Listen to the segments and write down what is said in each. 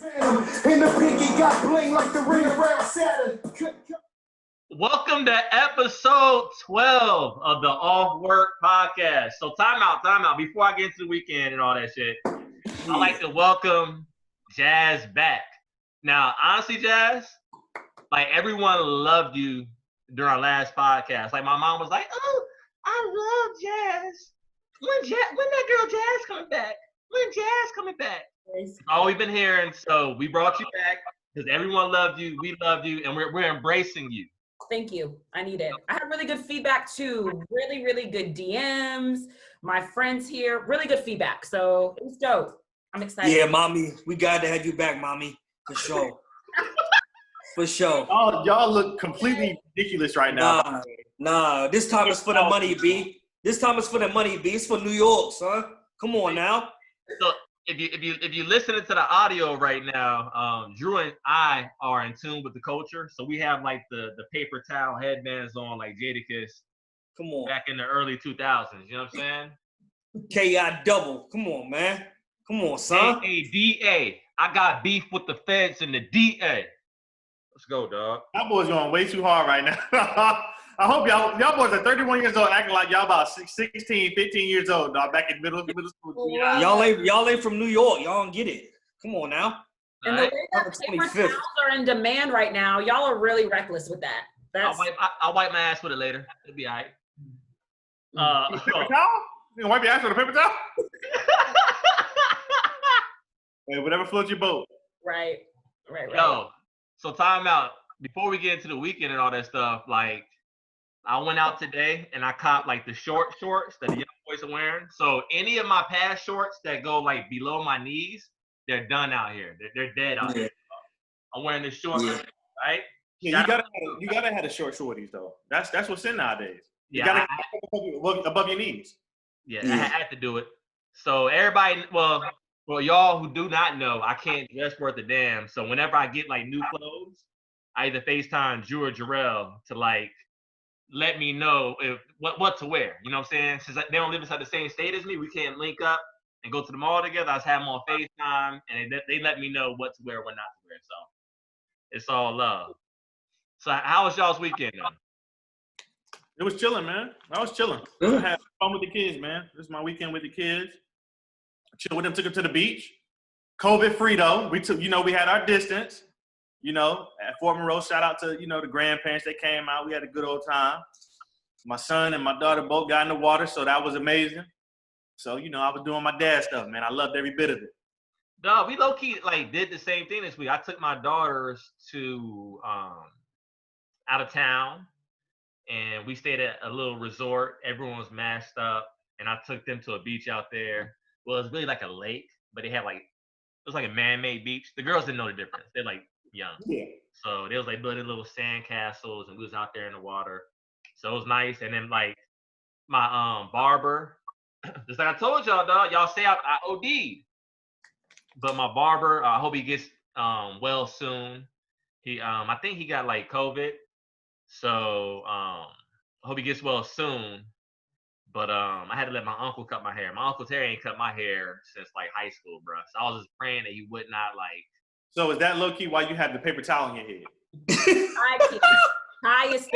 And the pinky got bling like the ring around Saturn. Welcome to episode 12 of the Off Work Podcast. So time out. Before I get into the weekend and all that shit, I'd like to welcome Jazz back. Now, honestly, Jazz, like everyone loved you during our last podcast. Like my mom was like, "Oh, I love Jazz. When that girl Jazz coming back? When Jazz coming back?" That's all we've been hearing. So we brought you back because everyone loved you. We loved you, and we're embracing you. Thank you. I need it. I had really good feedback too. Really, really good DMs. My friends here, really good feedback. So it was dope. I'm excited. Yeah, mommy, we got to have you back, mommy, for sure. For sure. Oh, y'all look completely ridiculous right now. Nah. This time it's for the money, B. This time it's for the money, B. It's for New York, son. Come on now. So if you listening to the audio right now, Drew and I are in tune with the culture. So we have like the paper towel headbands on like Jadakiss. Come on. Back in the early 2000s, you know what I'm saying? K.I. double. Come on, man. Come on, son. A-A-D-A. I got beef with the feds and the DA. Let's go, dog. Y'all boys going way too hard right now. I hope y'all boys are 31 years old, acting like y'all about 16, 15 years old, dog, back in middle school. Yeah. Y'all ain't from New York. Y'all don't get it. Come on now. And the way that paper towels are in demand right now, y'all are really reckless with that. I'll wipe my ass with it later. It'll be all right. Paper towel? You gonna wipe your ass with a paper towel? Hey, whatever floats your boat. Right. Yo, so time out. Before we get into the weekend and all that stuff, like, I went out today and I caught like the short shorts that the young boys are wearing. So any of my past shorts that go like below my knees, they're done out here. They're dead out here. I'm wearing this short, right? Yeah, you gotta have the short shorties though. That's what's in nowadays. You Yeah, gotta above your knees. Yeah, I had to do it. So everybody, well, y'all who do not know, I can't dress worth a damn. So whenever I get like new clothes, I either FaceTime Drew or Jorel to like let me know if what to wear. You know what I'm saying? Since they don't live inside the same state as me, we can't link up and go to the mall together. I just have them on FaceTime, and they let me know what to wear, what not to wear. So it's all love. So how was y'all's weekend, though? It was chilling, man. I was chilling. I had fun with the kids, man. This is my weekend with the kids. Chill with them, took them to the beach. COVID free though. We had our distance. At Fort Monroe, shout out to, the grandparents that came out. We had a good old time. My son and my daughter both got in the water, so that was amazing. So, I was doing my dad stuff, man. I loved every bit of it. No, we low-key, like, did the same thing this week. I took my daughters to out of town, and we stayed at a little resort. Everyone was masked up, and I took them to a beach out there. Well, it was really like a lake, but it was like a man-made beach. The girls didn't know the difference. They're, like, young. Yeah. So they was like building little sand castles, and we was out there in the water. So it was nice. And then like my barber, just like I told y'all, dog, y'all say I OD'd. But my barber, I hope he gets well soon. He I think he got like COVID. So I hope he gets well soon. But I had to let my uncle cut my hair. My Uncle Terry ain't cut my hair since like high school, bro. So I was just praying that he would not like. So is that low-key why you have the paper towel on your head? Highest.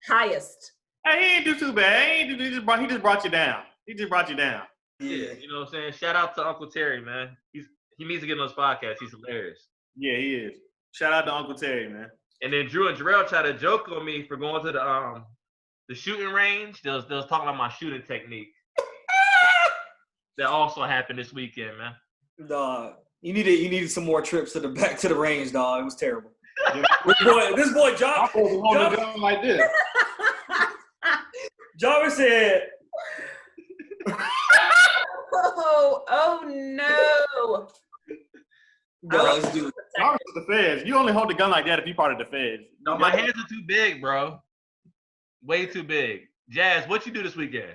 Highest. Hey, he ain't do too bad. He just brought you down. He just brought you down. Yeah, you know what I'm saying? Shout out to Uncle Terry, man. He needs to get on those podcasts. He's hilarious. Yeah, he is. Shout out to Uncle Terry, man. And then Drew and Jorel tried to joke on me for going to the shooting range. They was talking about my shooting technique. That also happened this weekend, man. Dog. You needed some more trips back to the range, dog. It was terrible. this boy Jarvis holding a gun like this. Jarvis said, Oh no. Jarvis is the feds. You only hold the gun like that if you're part of the feds. No, my hands are too big, bro. Way too big. Jazz, what you do this weekend?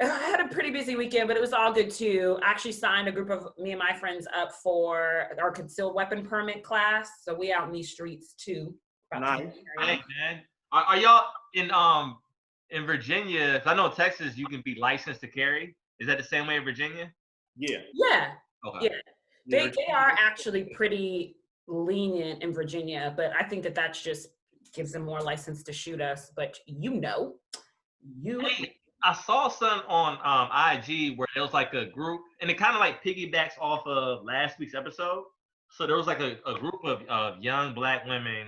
I had a pretty busy weekend, but it was all good too. I actually signed a group of me and my friends up for our concealed weapon permit class. So we out in these streets too. Nice. Hey, man. Are y'all in Virginia? 'Cause I know in Texas you can be licensed to carry. Is that the same way in Virginia? Yeah. Yeah. Okay. Yeah. They are actually pretty lenient in Virginia, but I think that's just gives them more license to shoot us. But Hey, I saw something on IG where there was like a group, and it kind of like piggybacks off of last week's episode. So there was like a group of young black women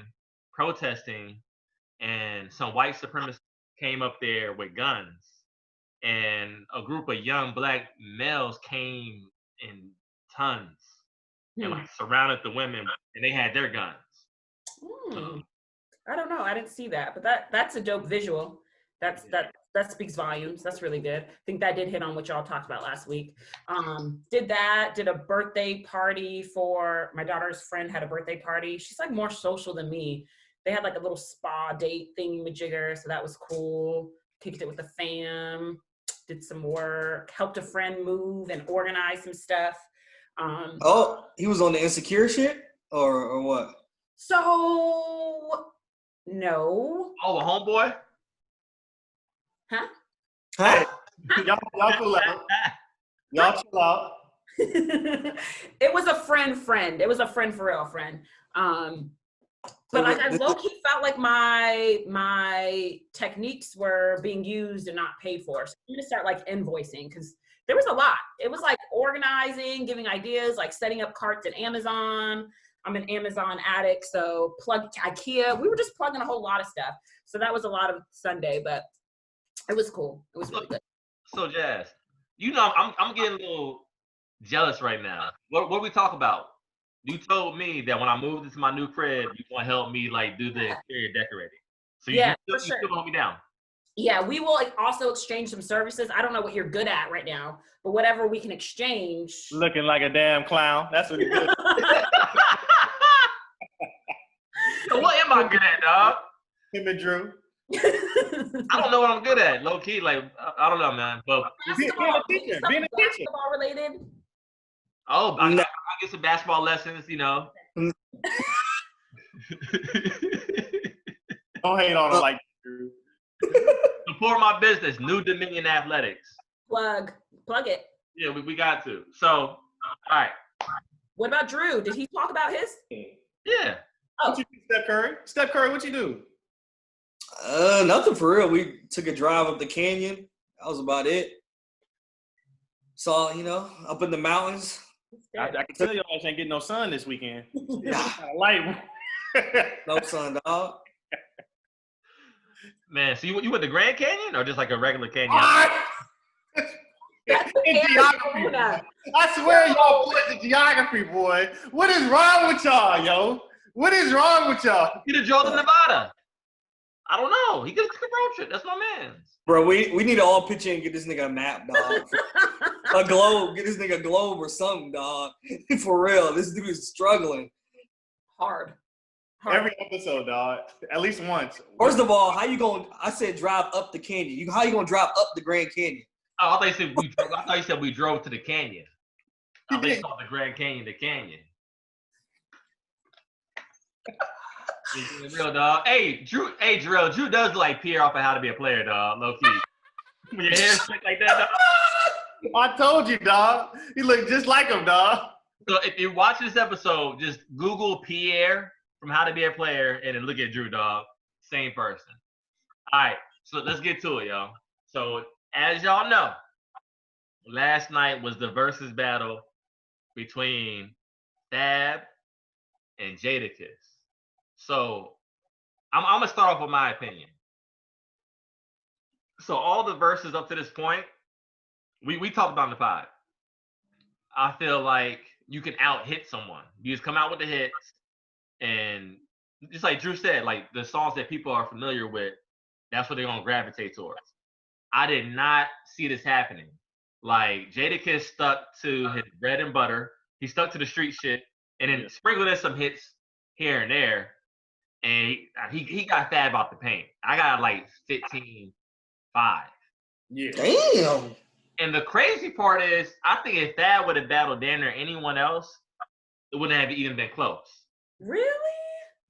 protesting, and some white supremacists came up there with guns, and a group of young black males came in tons and like surrounded the women, and they had their guns. I don't know. I didn't see that, but that's a dope visual. That speaks volumes. That's really good. I think that did hit on what y'all talked about last week. Did a birthday party for my daughter's friend. Had a birthday party. She's like more social than me. They had like a little spa date thingy-majigger, so that was cool. Kicked it with the fam. Did some work. Helped a friend move and organize some stuff. He was on the Insecure shit or what? So no. Oh, a homeboy? Huh? Y'all chill out. Y'all chill out. It was a friend. It was a friend for real friend. But like I low-key felt like my techniques were being used and not paid for. So I'm gonna start like invoicing because there was a lot. It was like organizing, giving ideas, like setting up carts at Amazon. I'm an Amazon addict, so plug IKEA. We were just plugging a whole lot of stuff. So that was a lot of Sunday, but it was cool. It was really good. So Jazz, I'm getting a little jealous right now. What we talk about? You told me that when I moved into my new crib, you want to help me like do the exterior decorating. So you still hold me down. Yeah, we will also exchange some services. I don't know what you're good at right now, but whatever we can exchange. Looking like a damn clown. That's what he did. So what am I good at, dog? Him and Drew. I don't know what I'm good at. Low key, like I don't know, man. But being a teacher. Basketball related. Oh, I get some basketball lessons, you know. Don't hate on it like Drew. Support my business, New Dominion Athletics. Plug it. Yeah, we got to. So, all right. What about Drew? Did he talk about his? Yeah. What you do, Steph Curry? Steph Curry, what you do? Nothing for real. We took a drive up the canyon. That was about it. Saw, up in the mountains. I can tell y'all I ain't getting no sun this weekend. Nah. Light. No sun, dog. Man, so you went to Grand Canyon or just like a regular canyon? In geography. I swear y'all put the geography, boy. What is wrong with y'all, yo? What is wrong with y'all? He drove to Nevada. I don't know. He just took a road trip. That's my man. Bro, we need to all pitch in and get this nigga a map, dog. A globe. Get this nigga a globe or something, dog. For real. This dude is struggling. Hard. Every episode, dog. At least once. First of all, I said drive up the canyon. How you gonna drive up the Grand Canyon? Oh, I thought you said we drove to the canyon. I thought you called the Grand Canyon the canyon. Real dog. Hey, Jorel, Drew does look like Pierre off of How to Be a Player, dog. Low key. When your hair's slick like that, dog. I told you, dog. He looked just like him, dog. So if you watch this episode, just Google Pierre from How to Be a Player and then look at Drew, dog. Same person. All right, so let's get to it, y'all. So as y'all know, last night was the versus battle between Fab and Jadakiss. So I'm gonna start off with my opinion. So all the verses up to this point, we talked about in the pod. I feel like you can out-hit someone. You just come out with the hits, and just like Drew said, like the songs that people are familiar with, that's what they're gonna gravitate towards. I did not see this happening. Like Jadakiss stuck to his bread and butter. He stuck to the street shit, and then sprinkled in some hits here and there. And he got Fab out the paint. I got like 15-5. Yeah. Damn. And the crazy part is, I think if Fab would have battled Dan or anyone else, it wouldn't have even been close. Really?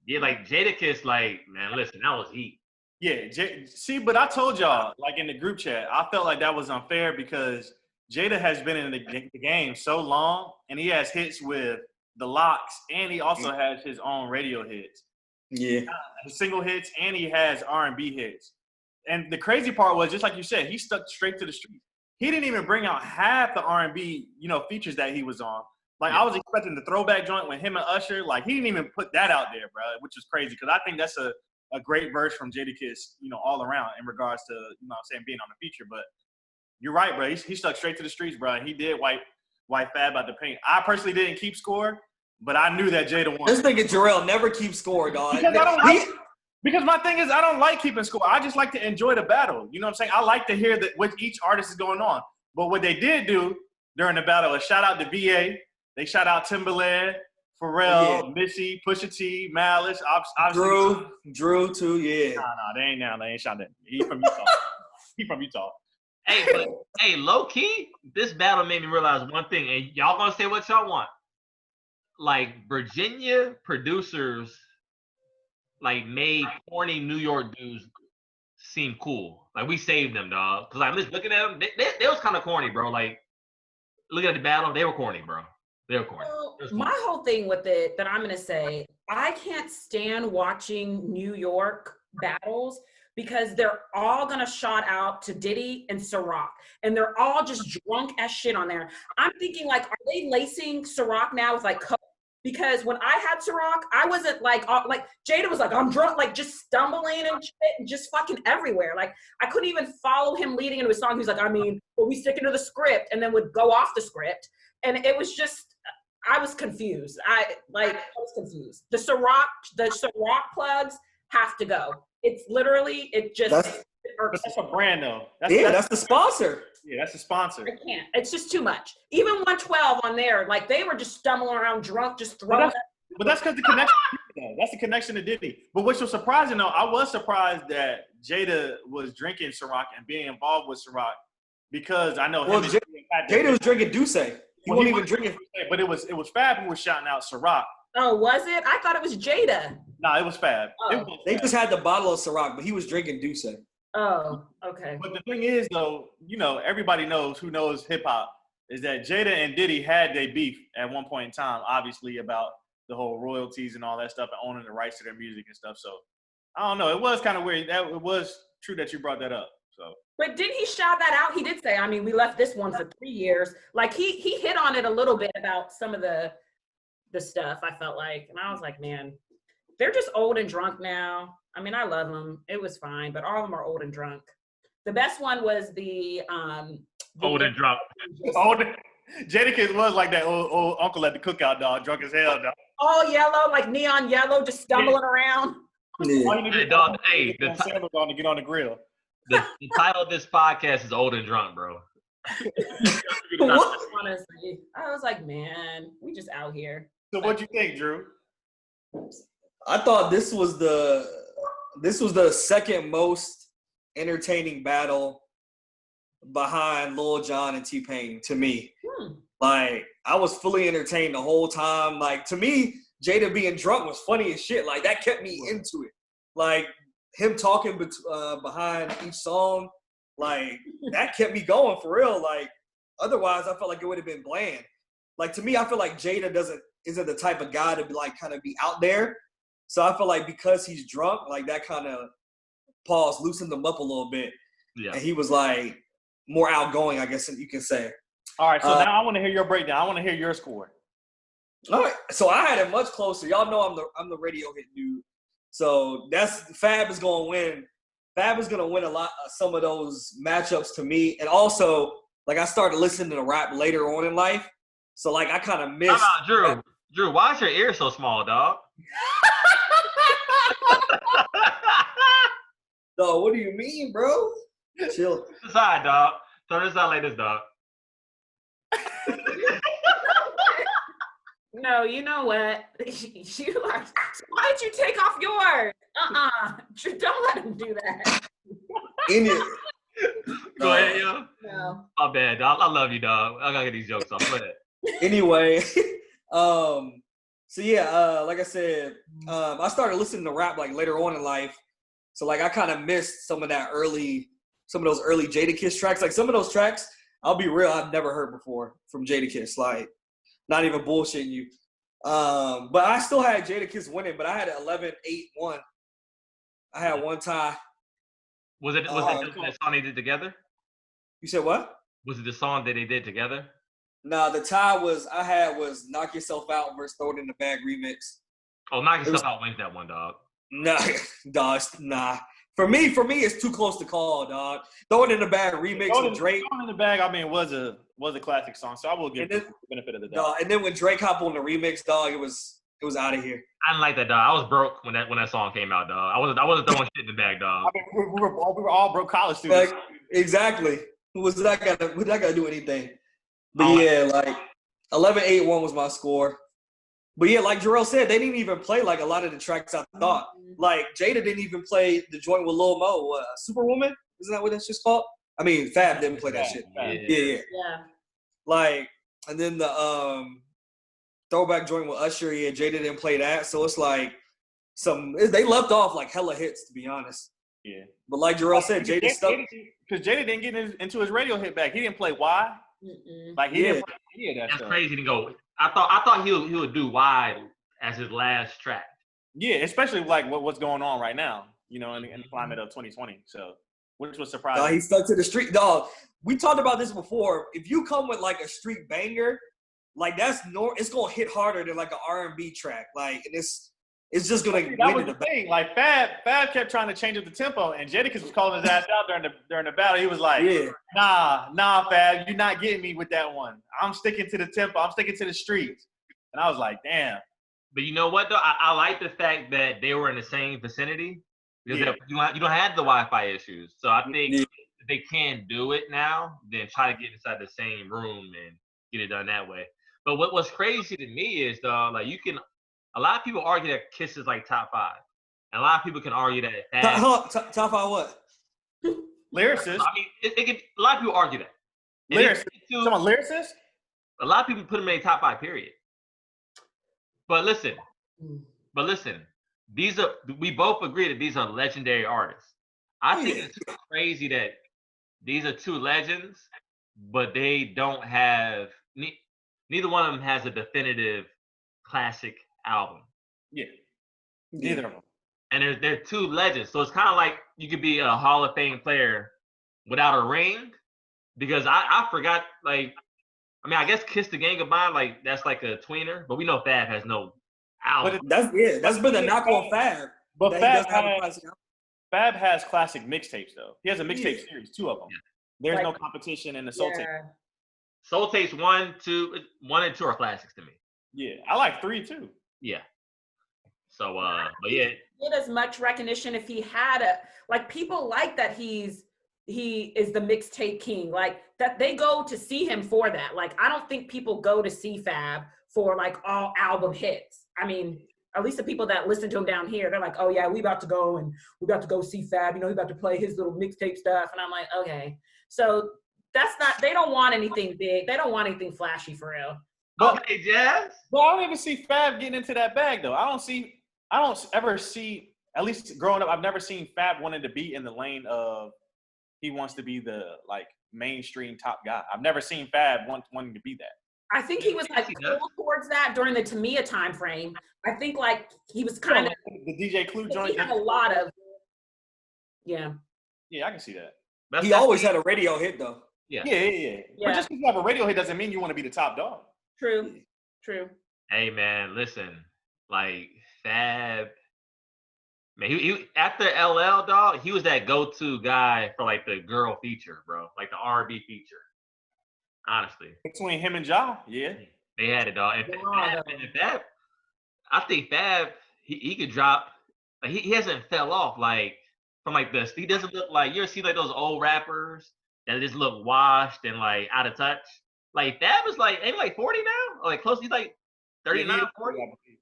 Yeah, like Jadakiss, like, man, listen, that was heat. Yeah, see, but I told y'all, like in the group chat, I felt like that was unfair because Jada has been in the game so long, and he has hits with the locks, and he also has his own radio hits. Yeah. His single hits, and he has R&B hits. And the crazy part was, just like you said, he stuck straight to the street. He didn't even bring out half the R&B, features that he was on. Like, I was expecting the throwback joint with him and Usher. Like, he didn't even put that out there, bro, which is crazy, because I think that's a great verse from Jadakiss, all around in regards to, being on the feature. But you're right, bro. He stuck straight to the streets, bro. He did wipe Fab out the paint. I personally didn't keep score, but I knew that Jada won. This nigga Jorel never keeps score, dog. Because my thing is, I don't like keeping score. I just like to enjoy the battle. You know what I'm saying? I like to hear what each artist is going on. But what they did do during the battle is shout out to BA. They shout out Timbaland, Pharrell, Missy, Pusha T, Malice, Drew too, yeah. Nah, they ain't shout that. He from Utah. Hey, low key, this battle made me realize one thing, and y'all gonna say what y'all want. Like, Virginia producers, like, made corny New York dudes seem cool. Like, we saved them, dog. Cause I'm just looking at them, they was kind of corny, bro. Like, looking at the battle, they were corny, bro. They were corny. Well, my whole thing with it that I'm gonna say, I can't stand watching New York battles because they're all gonna shout out to Diddy and Ciroc, and they're all just drunk as shit on there. I'm thinking, like, are they lacing Ciroc now with like coke? Because when I had Ciroc, I wasn't like Jada was like, I'm drunk, like just stumbling and shit and just fucking everywhere. Like, I couldn't even follow him leading into his song. He's like, well, we sticking to the script, and then would go off the script. And it was just, I was confused. I was confused. The Ciroc plugs have to go. It's literally, that's a brand though. That's the sponsor. Yeah, that's the sponsor. I can't. It's just too much. Even 112 on there, like, they were just stumbling around drunk, just throwing. But that's because the connection. That's the connection to Diddy. But what's so surprising though, I was surprised that Jada was drinking Ciroc and being involved with Ciroc, because I know him. Jada was drinking Douce. He wasn't even drinking. But it was Fab who was shouting out Ciroc. Oh, was it? I thought it was Jada. Nah, it was Fab. Oh. They just had the bottle of Ciroc, but he was drinking Douce. Oh, okay. But the thing is, though, everybody knows who knows hip hop is that Jada and Diddy had their beef at one point in time, obviously, about the whole royalties and all that stuff and owning the rights to their music and stuff. So I don't know. It was kind of weird. It was true that you brought that up. So. But didn't he shout that out? He did say, we left this one for 3 years. Like, he hit on it a little bit about some of the stuff, I felt like. And I was like, man, they're just old and drunk now. I love them. It was fine, but all of them are old and drunk. The best one was the old and drunk. Jadakiss was like that old uncle at the cookout, dog, drunk as hell, dog. All yellow, like neon yellow, just stumbling around. Yeah. All you need to do is sandals on to get on the grill. The title of this podcast is Old and Drunk, bro. Honestly, I was like, man, we just out here. So what you think, Drew? I thought this was the second most entertaining battle behind Lil Jon and T-Pain to me. Like, I was fully entertained the whole time. Like, to me, Jada being drunk was funny as shit. Like, that kept me into it. Like, him talking behind each song, like, that kept me going for real. Like, otherwise, I felt like it would have been bland. Like, to me, I feel like Jada isn't the type of guy to be like kind of be out there. So I feel like because he's drunk, like, that kind of loosened him up a little bit. Yeah. And he was like more outgoing, I guess you can say. All right, so now I want to hear your breakdown. I want to hear your score. All right, so I had it much closer. Y'all know I'm the radio hit dude. So Fab is going to win. Fab is going to win a lot some of those matchups to me. And also, like, I started listening to rap later on in life. So, like, I kind of missed. Drew, why is your ear so small, dog? No, what do you mean, bro? Chill. Decide, dog. Turn this out like this, dog. No, you know what? Why did you take off yours? Don't let him do that. Go ahead, yo. No. My bad, dog. I love you, dog. I gotta get these jokes off. Go ahead. Anyway, so yeah, like I said, I started listening to rap like later on in life. So like I kind of missed some of those early Jadakiss tracks. Like some of those tracks I'll be real. I've never heard before from Jadakiss. Like, not even bullshitting you. But I still had Jadakiss winning, but I had it 11-8-1. I had one tie. Was it the song they did together? You said what? Was it the song that they did together? Nah, the tie was Knock Yourself Out versus Throw It in the Bag remix. Oh, Knock Yourself Out wins that one, dog. Nah, dog, nah. For me, it's too close to call, dog. Throw It in the Bag remix with Drake. Throw It in the Bag, I mean, was a classic song, so I will give the benefit of the doubt. Dog, and then when Drake hopped on the remix, dog, it was out of here. I didn't like that, dog. I was broke when that song came out, dog. I wasn't throwing shit in the bag, dog. I mean, we were all broke college students. Like, exactly. Was that gonna do anything? But yeah, like 11-8-1 was my score. But yeah, like Jorel said, they didn't even play like a lot of the tracks I thought. Like Jada didn't even play the joint with Lil Mo, Superwoman. Isn't that what that's just called? I mean, Fab didn't play that shit. Yeah. Like, and then the throwback joint with Usher, yeah, Jada didn't play that. So it's like they left off like hella hits, to be honest. Yeah. But like Jorel said, Jada stuck. Because Jada didn't get into his radio hit back. He didn't play Why. Like he didn't play any of that That's stuff. crazy to go. I thought he would do Why as his last track. Yeah, especially like what's going on right now, you know, in the climate of 2020. So, which was surprising. He stuck to the street, dog. We talked about this before. If you come with like a street banger, like it's gonna hit harder than like an R&B track. Like, and it's just gonna. That was the thing. Like Fab kept trying to change up the tempo, and Jadakiss was calling his ass out during the battle. He was like, "Nah, Fab, you're not getting me with that one. I'm sticking to the tempo. I'm sticking to the streets." And I was like, "Damn." But you know what though? I like the fact that they were in the same vicinity because you don't have the Wi-Fi issues. So I think if they can do it now, then try to get inside the same room and get it done that way. But what's crazy to me is though, like a lot of people argue that Kiss is like top 5. And a lot of people can argue that top 5 what? Lyricist. I mean, a lot of people argue that. Lyricist. Someone lyricist? A lot of people put him in a top 5, period. But listen, we both agree that these are legendary artists. I think it's crazy that these are two legends, but they don't have, neither one of them has a definitive classic album. Yeah. Neither of them. And they're two legends. So it's kind of like you could be a Hall of Fame player without a ring, because I forgot, like, I mean, I guess Kiss the Gang Goodbye, like, that's like a tweener, but we know Fab has no album. But that's been a knock on Fab. But Fab has classic mixtapes, though. He has a mixtape series, 2 of them. Yeah. There's no competition in the Soul Tape. Soul Tapes 1 and 2 are classics to me. Yeah, I like 3 too. Yeah. So, but yeah. Get as much recognition if he had people like that he is the mixtape king, like that they go to see him for that. Like, I don't think people go to see Fab for like all album hits. I mean, at least the people that listen to him down here, they're like, oh yeah, we about to go see Fab, you know, he about to play his little mixtape stuff. And I'm like, okay. So they don't want anything big. They don't want anything flashy for real. Okay, Jazz. Well, I don't even see Fab getting into that bag though. I don't ever see, at least growing up, I've never seen Fab wanting to be in the lane of he wants to be the like mainstream top guy. I've never seen Fab wanting to be that. I think he was like pulled towards that during the Tamia time frame. I think like he was kind of the DJ Clue joint. He had a lot of Yeah, I can see that. He always had a radio hit though. Yeah. But just because you have a radio hit doesn't mean you want to be the top dog. True. Hey man, listen, like Fab, man, he after LL, dog, he was that go-to guy for like the girl feature, bro, like the R&B feature. Honestly, between him and Ja, yeah, they had it, dog. And Fab, I think Fab, he could drop. Like, he hasn't fell off like from like this. He doesn't look like, you ever see like those old rappers that just look washed and like out of touch. Like Fab is like, ain't like 40 now, or like close. He's like 39, 40.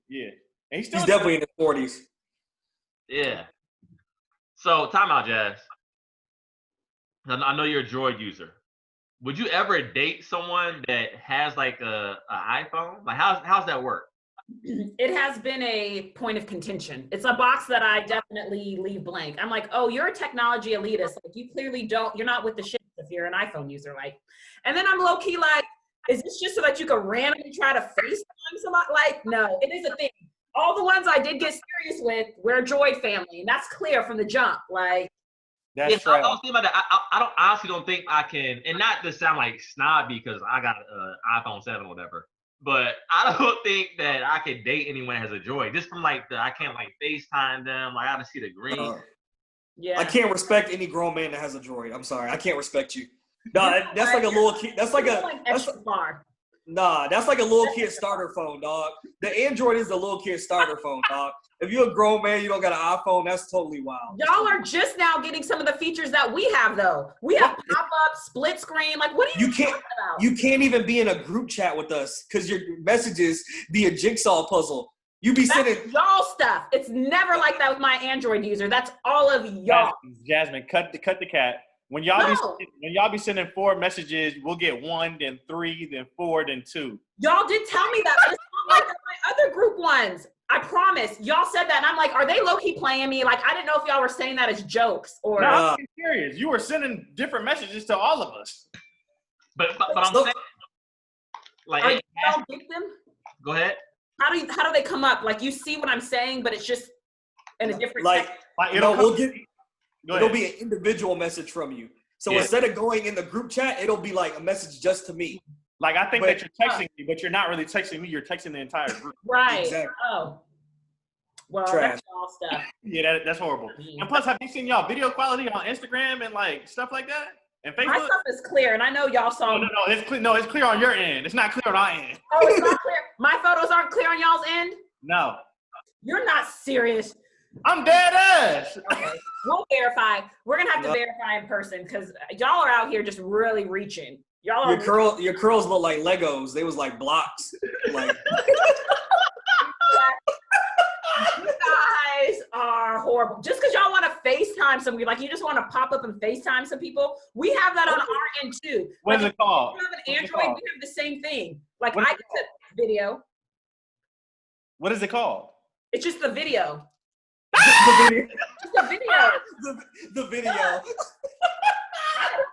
Yeah, and he's definitely in the 40s. Yeah. So time out, Jazz. I know you're a Droid user. Would you ever date someone that has like a iPhone? Like how's that work? It has been a point of contention. It's a box that I definitely leave blank. I'm like, oh, you're a technology elitist. Like you clearly you're not with the shit, the if you're an iPhone user, like. And then I'm low key like, is this just so that you can randomly try to FaceTime somebody? Like, no, it is a thing. All the ones I did get serious with, we're a Droid family, and that's clear from the jump. Like, That's I right. was thinking about that. I don't honestly don't think I can, and not to sound like snobby because I got an iPhone 7 or whatever. But I don't think that I could date anyone that has a Droid. Just from like I can't like FaceTime them. Like I gotta see the green. yeah. I can't respect any grown man that has a Droid. I'm sorry, I can't respect you. Nah, that's like a little kid. That's like extra far. Nah, that's like a little kid starter phone, dog. The Android is the little kid starter phone, dog. If you're a grown man, you don't got an iPhone, that's totally wild. Y'all are just now getting some of the features that we have, though. We have pop-up, split screen. Like, what are you talking about? You can't even be in a group chat with us because your messages be a jigsaw puzzle. You be sending y'all stuff. It's never like that with my Android user. That's all of y'all. Jasmine, cut the cat. When y'all be sending 4 messages, we'll get 1, then 3, then 4, then 2. Y'all did tell me that, but it's not like my other group ones. I promise. Y'all said that, and I'm like, are they low-key playing me? Like, I didn't know if y'all were saying that as jokes or. No, I'm serious. You were sending different messages to all of us. But I'm saying, like, y'all get them? Go ahead. How do they come up? Like, you see what I'm saying, but it's just in a different. It'll be an individual message from you. So instead of going in the group chat, it'll be like a message just to me. Like, I think that you're texting me, but you're not really texting me. You're texting the entire group. Right. Exactly. Oh. Well, Trash. that's all stuff. Yeah, that's horrible. And plus, have you seen y'all video quality on Instagram and like stuff like that? And Facebook? My stuff is clear, and I know y'all saw. No, it's clear. No, it's clear on your end. It's not clear on our end. Oh, it's not clear. My photos aren't clear on y'all's end? No. You're not serious. I'm dead ass. Okay. We'll verify. We're gonna have to verify in person because y'all are out here just really reaching. Y'all are your curls look like Legos. They was like blocks. Like you guys are horrible. Just because y'all want to FaceTime somebody, like you just want to pop up and FaceTime some people. We have that on our end too. What's it called? If you have an Android, we have the same thing. Like I get the video. What is it called? It's just the video. the video. Just the video. the video.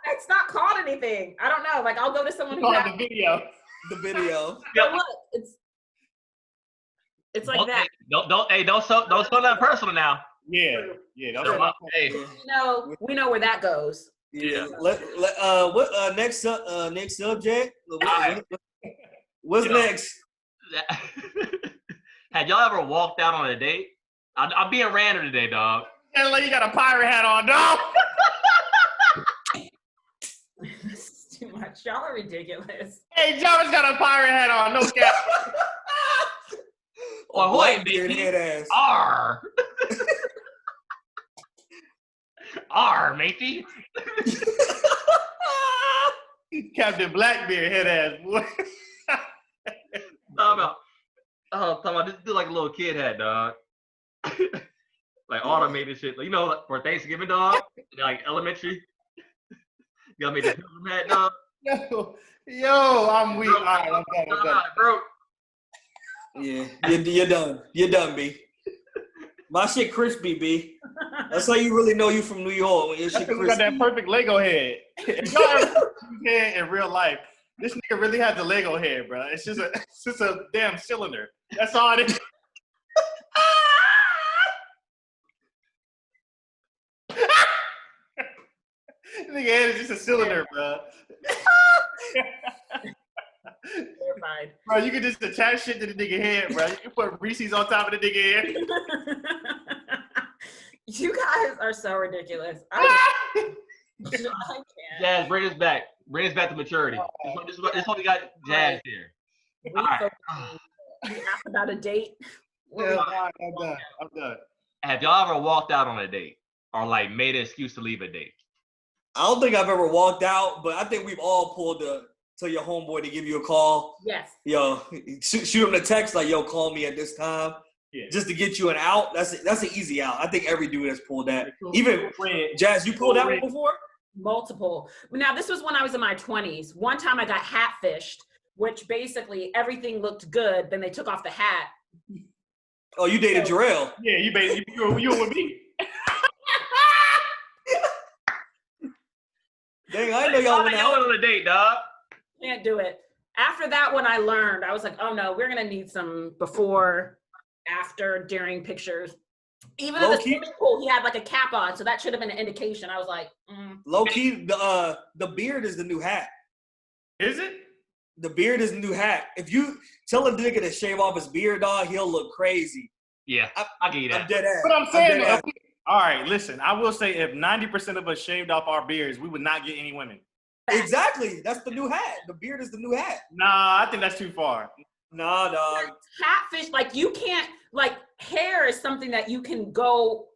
It's not called anything. I don't know. Like I'll go to someone who has the video. The video. So look, it's like that. Don't show that personal now. Yeah. Hey. We know where that goes. Yeah. What next subject? What's next? Had y'all ever walked out on a date? I'm being random today, dog. And like you got a pirate hat on, dog. This is too much. Y'all are ridiculous. Hey, Jarvis got a pirate hat on, no cap. Oh, wait, baby. R. R, matey. Captain Blackbeard head ass boy. Talking about this dude like a little kid hat, dog. Like automated shit. Like, you know, like for Thanksgiving, dog. Like elementary. You gotta make the pilgrim hat, dog. Yo, I'm weak. All right, I'm done. Bro. Yeah, you're done. You're done, B. My shit crispy, B. That's how you really know you from New York. When your shit crispy. Got that perfect Lego head. If y'all ever see his head in real life, this nigga really has a Lego head, bro. It's just a damn cylinder. That's all it is. Nigga head is just a cylinder, bro. Terrified. Bro, you can just attach shit to the nigga head, bro. You can put Reese's on top of the nigga head. You guys are so ridiculous. I can't. Jazz, bring us back. Bring us back to maturity. This one we got Jazz here. You asked about a date. Yeah, I'm done. Have y'all ever walked out on a date or like made an excuse to leave a date? I don't think I've ever walked out, but I think we've all pulled tell your homeboy to give you a call. Yes. Yo, shoot him a text like, yo, call me at this time. Yeah. Just to get you an out. That's an easy out. I think every dude has pulled that. Even Jazz, you pulled that one before? Multiple. Now, this was when I was in my 20s. One time I got hatfished, which basically everything looked good. Then they took off the hat. Oh, you dated Jorel. Yeah, you were with me. Dang, I didn't know y'all went Y'all out. went on a date, dog. Can't do it. After that, when I learned, I was like, oh no, we're gonna need some before, after, during pictures. Even in the Low-key- swimming pool, he had like a cap on, so that should have been an indication. I was like, Low key, the beard is the new hat. Is it? The beard is the new hat. If you tell a nigga to shave off his beard, dog, he'll look crazy. Yeah, I'll give you I'm that. dead ass. But I'm saying, dead ass. all right, listen, I will say if 90% of us shaved off our beards, we would not get any women. Exactly. That's the new hat. The beard is the new hat. Nah, I think that's too far. Nah, dog. catfish, like you can't, like hair is something that you can go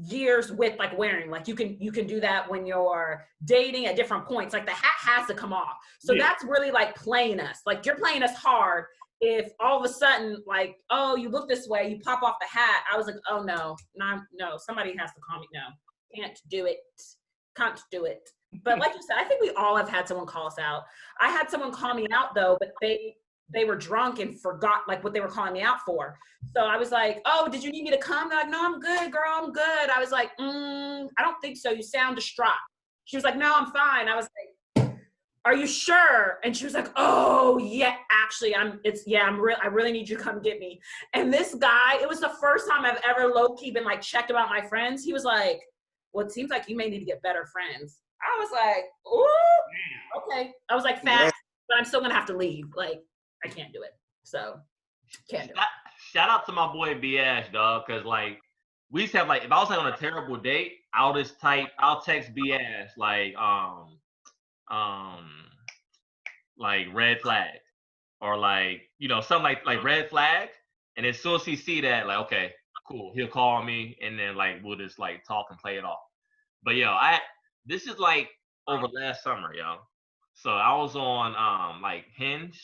years with, like wearing, like you can do that when you're dating at different points. Like the hat has to come off. So that's really like playing us. Like you're playing us hard. If all of a sudden, like, oh, you look this way, you pop off the hat. I was like, oh no, somebody has to call me. No, can't do it. Can't do it. But like you said, I think we all have had someone call us out. I had someone call me out though, but they were drunk and forgot like what they were calling me out for. So I was like, oh, did you need me to come? They're like, no, I'm good, girl, I'm good. I was like, I don't think so. You sound distraught. She was like, no, I'm fine. I was like, are you sure? And she was like, oh yeah, actually, I really need you to come get me. And this guy, it was the first time I've ever low-key been like checked about my friends. He was like, well, it seems like you may need to get better friends. I was like, ooh, okay. I was like, fast, but I'm still gonna have to leave. Like, I can't do it. So, can't do it. Shout out to my boy B-Ash, dog, because like we used to have like if I was like on a terrible date, I'll text B-Ash like red flag or like something like red flag, and as soon as he see that, like okay, cool, he'll call me and then like we'll just like talk and play it off. But this is like over last summer, yo. So I was on like Hinge,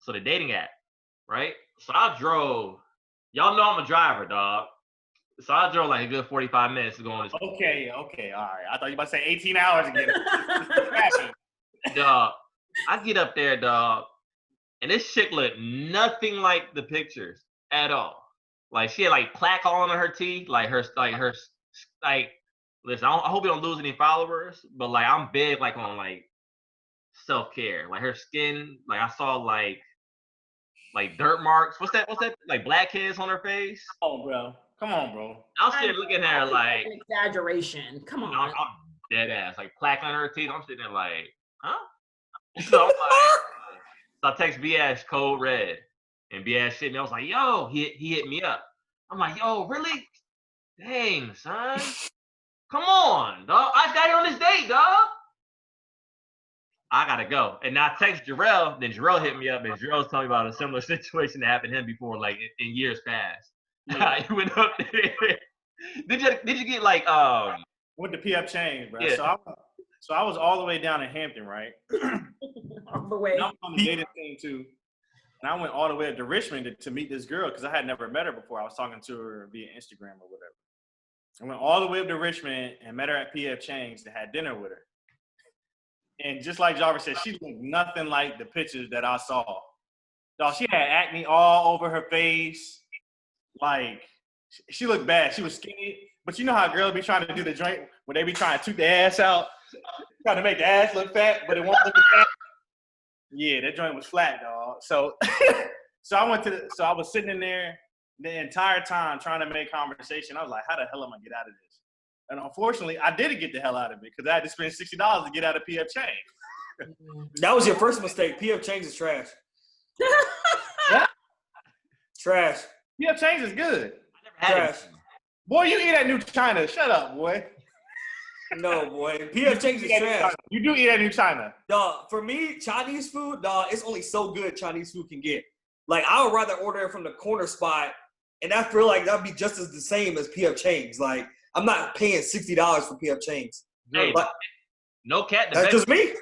so the dating app, right? So I drove. Y'all know I'm a driver, dog. So I drove like a good 45 minutes to go on this. Okay, all right. I thought you were about to say 18 hours again. Dog, I get up there, dog, and this chick looked nothing like the pictures at all. Like she had like plaque all on her teeth, like her. Listen, I hope you don't lose any followers, but like I'm big like on like self-care. Like her skin, like I saw like dirt marks. What's that? Like blackheads on her face. Come on, bro. I'm sitting looking at her like an exaggeration. Come on. I'm dead ass. Like plaque on her teeth. I'm sitting there like, huh? So I'm like, so I text B-Ash code red, and B-Ash hit me. I was like, yo, he hit me up. I'm like, yo, really? Dang, son. Come on, dog. I got you on this date, dog. I gotta go. And I text Jorel, then Jorel hit me up, and Jorel's telling me about a similar situation that happened to him before, like in years past. Yeah. He went up there. Did you get like with the PF change, bro? Yeah. So I was all the way down in Hampton, right? All the way. And I was on the dating thing too. And I went all the way up to Richmond to meet this girl because I had never met her before. I was talking to her via Instagram or whatever. I went all the way up to Richmond and met her at PF Chang's to have dinner with her. And just like Jarvis said, she looked nothing like the pictures that I saw. Dog, she had acne all over her face. Like, she looked bad. She was skinny. But you know how girls be trying to do the joint where they be trying to toot their ass out? Trying to make the ass look fat, but it won't look fat. Yeah, that joint was flat, dog. So I was sitting in there the entire time trying to make conversation. I was like, how the hell am I going to get out of this? And unfortunately, I didn't get the hell out of it because I had to spend $60 to get out of PF Change. That was your first mistake. PF Change is trash. Yeah. Trash. PF Change is good. I never had Trash. it. Boy, you eat at New China. Shut up, boy. No, boy. PF Change is trash. You do eat at New China. Dog, for me, Chinese food, dog, it's only so good Chinese food can get. Like, I would rather order it from the corner spot, and I feel like that'd be just as the same as PF Chang's. Like, I'm not paying $60 for PF Chang's. Hey, but no cat. That's just me.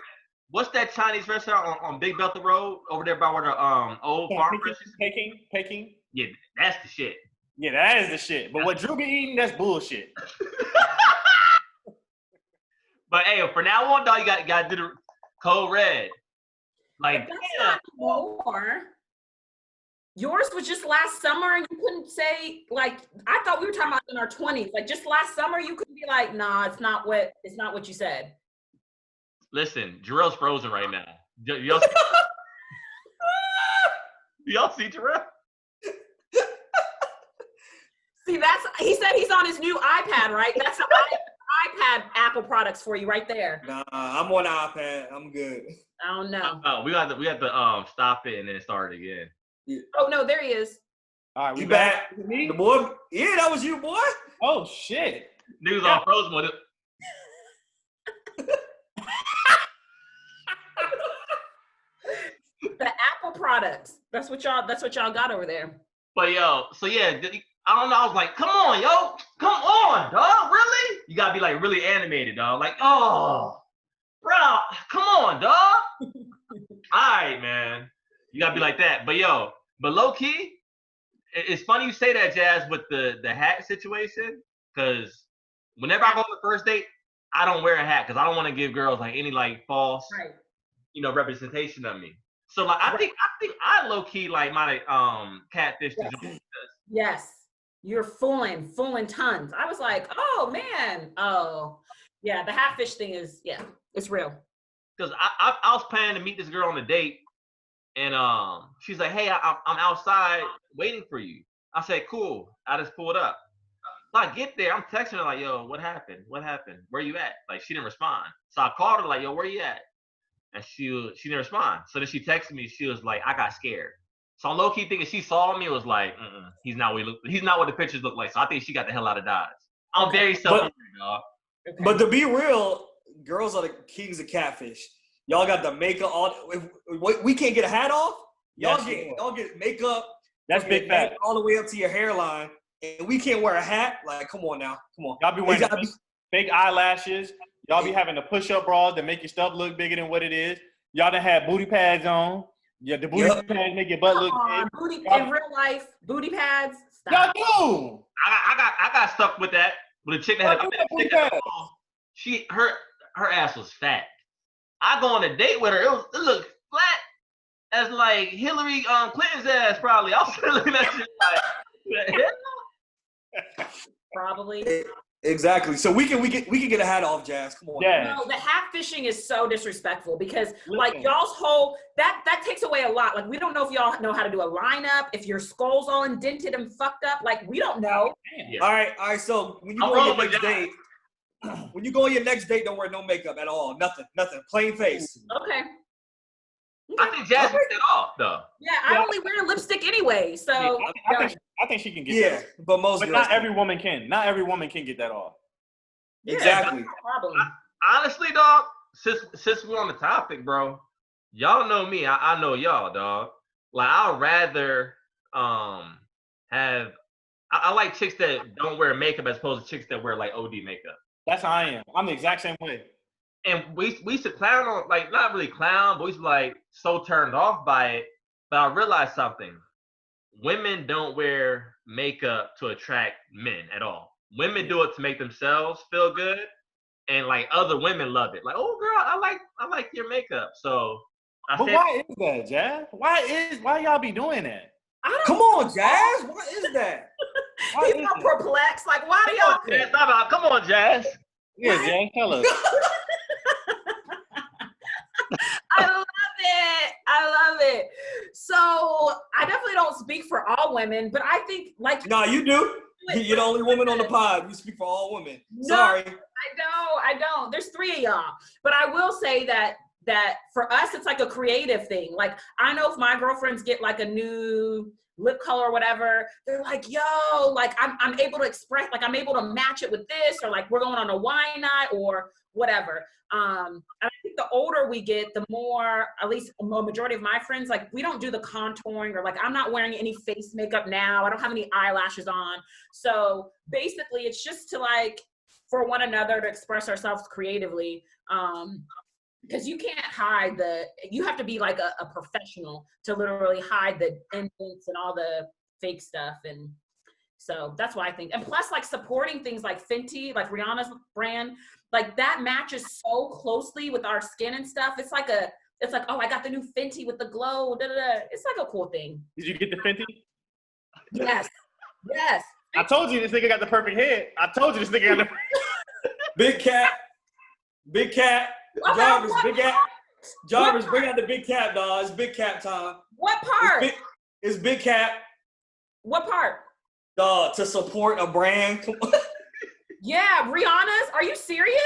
What's that Chinese restaurant on Big Bethel Road over there by where the old farm is? Peking. Yeah, that's the shit. Yeah, that is the shit. But what Drew be eating, that's bullshit. But hey, for now on, dog, you got to do the code red. Like, That's not more. Yours was just last summer, and you couldn't say, like, I thought we were talking about in our 20s. Like, just last summer, you couldn't be like, nah, it's not what you said. Listen, Jarrell's frozen right now. Y'all see Jorel? See, he said he's on his new iPad, right? That's the iPad Apple products for you right there. Nah, I'm on iPad. I'm good. I don't know. Oh, we got to stop it and then start it again. Yeah. Oh no, there he is. All right, we You back. back? The boy? Yeah, that was you, boy. Oh shit. Niggas on frozen mode. The Apple products. That's what y'all got over there. But yo, so yeah, I don't know. I was like, come on, yo, come on, dog. Really? You gotta be like really animated, dog. Like, oh, bro, come on, dog. All right, man. You gotta be like that. But low key, it's funny you say that, Jazz, with the hat situation, because whenever I go on the first date, I don't wear a hat because I don't want to give girls like any like false, representation of me. So like I think I low key like my catfish the joint. Yes, you're fooling tons. I was like, oh man, oh yeah, the Hatfish thing is it's real. Because I was planning to meet this girl on a date, and she's like, hey, I'm outside waiting for you. I said, cool. I just pulled up. So I get there, I'm texting her like, yo, what happened? Where you at? Like she didn't respond. So I called her like, yo, where you at? And she didn't respond. So then she texted me. She was like, I got scared. So I'm low key thinking she saw me. Was like, he's not what the pictures look like. So I think she got the hell out of Dodge. I'm very self-aware, dog. Okay. But to be real, girls are the kings of catfish. Y'all got the makeup on. We can't get a hat off. Y'all get makeup. That's big fat. All the way up to your hairline, and we can't wear a hat. Like, come on now, come on. Y'all be wearing fake eyelashes. Y'all be having the push-up bras that make your stuff look bigger than what it is. Y'all done had booty pads on. Yeah, the booty pads make your butt look big. In real life, booty pads. Stop. Y'all do. I got stuck with that. With a chick that had her ass was fat. I go on a date with her. It looked flat as like Hillary Clinton's ass probably. I was looking at shit like probably. Exactly. So we can get a hat off, Jazz. Come on. Yeah. No, the hat fishing is so disrespectful because like y'all's whole that takes away a lot. Like we don't know if y'all know how to do a lineup, if your skull's all indented and fucked up. Like we don't know. Yeah. All right. So when you go on your next date, don't wear no makeup at all. Nothing. Plain face. Okay. I think Jazz took that off though. Yeah, I only wear lipstick anyway, so I think she can get that. But not every woman can. Not every woman can get that off. Exactly. Honestly, dog, since we're on the topic, bro, y'all know me. I know y'all, dog. Like I'd rather have I like chicks that don't wear makeup as opposed to chicks that wear like OD makeup. That's how I am. I'm the exact same way. And we used to clown on, like, not really clown, but we used to like so turned off by it. But I realized something. Women don't wear makeup to attract men at all. Women do it to make themselves feel good. And like other women love it. Like, oh girl, I like your makeup. So why is that, Jazz? Why y'all be doing that? Come on, Jazz. What is that? People are perplexed. Like, why do y'all? Come on, Jazz. Yeah, Jazz, tell us. I love it. So I definitely don't speak for all women, but I think like no, you do. You're the only woman on the pod. You speak for all women. No, sorry. I don't. There's 3 of y'all, but I will say that for us it's like a creative thing. Like I know if my girlfriends get like a new lip color or whatever, they're like, yo, like I'm able to express, like I'm able to match it with this, or like we're going on a wine night or whatever. And I think the older we get, the more, at least a majority of my friends, like we don't do the contouring, or like I'm not wearing any face makeup now. I don't have any eyelashes on. So basically it's just to like, for one another to express ourselves creatively. Because you can't hide you have to be like a professional to literally hide the indents and all the fake stuff. And so that's why I think, and plus like supporting things like Fenty, like Rihanna's brand, like that matches so closely with our skin and stuff. It's like, oh, I got the new Fenty with the glow. Da, da, da. It's like a cool thing. Did you get the Fenty? Yes. I told you this nigga got the perfect head. I told you this nigga got the Big cat. Jarvis, Jarvis, bring out the big cap, dog. It's big cap time. What part? It's big cap. What part? Dog, to support a brand. Yeah, Rihanna's. Are you serious?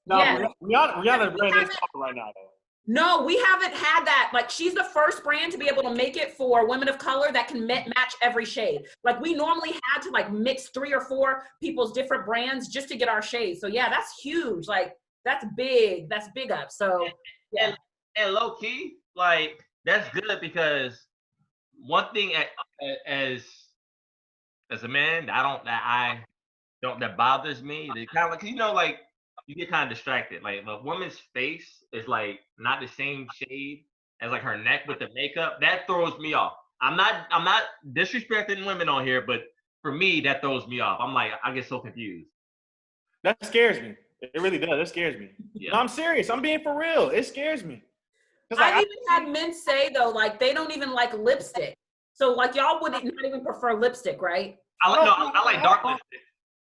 No, Yeah. Rihanna's brand is popping right now, though. No, we haven't had that. Like, she's the first brand to be able to make it for women of color that can match every shade. Like, we normally had to like mix 3 or 4 people's different brands just to get our shades. So yeah, that's huge. Like, that's big. That's big up. So yeah. And low key, like, that's good because one thing as a man that bothers me, that kind of like, you know, like, you get kind of distracted. Like, if a woman's face is like not the same shade as like her neck with the makeup, that throws me off. I'm not disrespecting women on here, but for me, that throws me off. I'm like, I get so confused. That scares me. It really does. That scares me. Yeah. No, I'm serious. I'm being for real. It scares me. Like, I've even had men say though, like, they don't even like lipstick. So like, y'all would not even prefer lipstick, right? I like dark lipstick.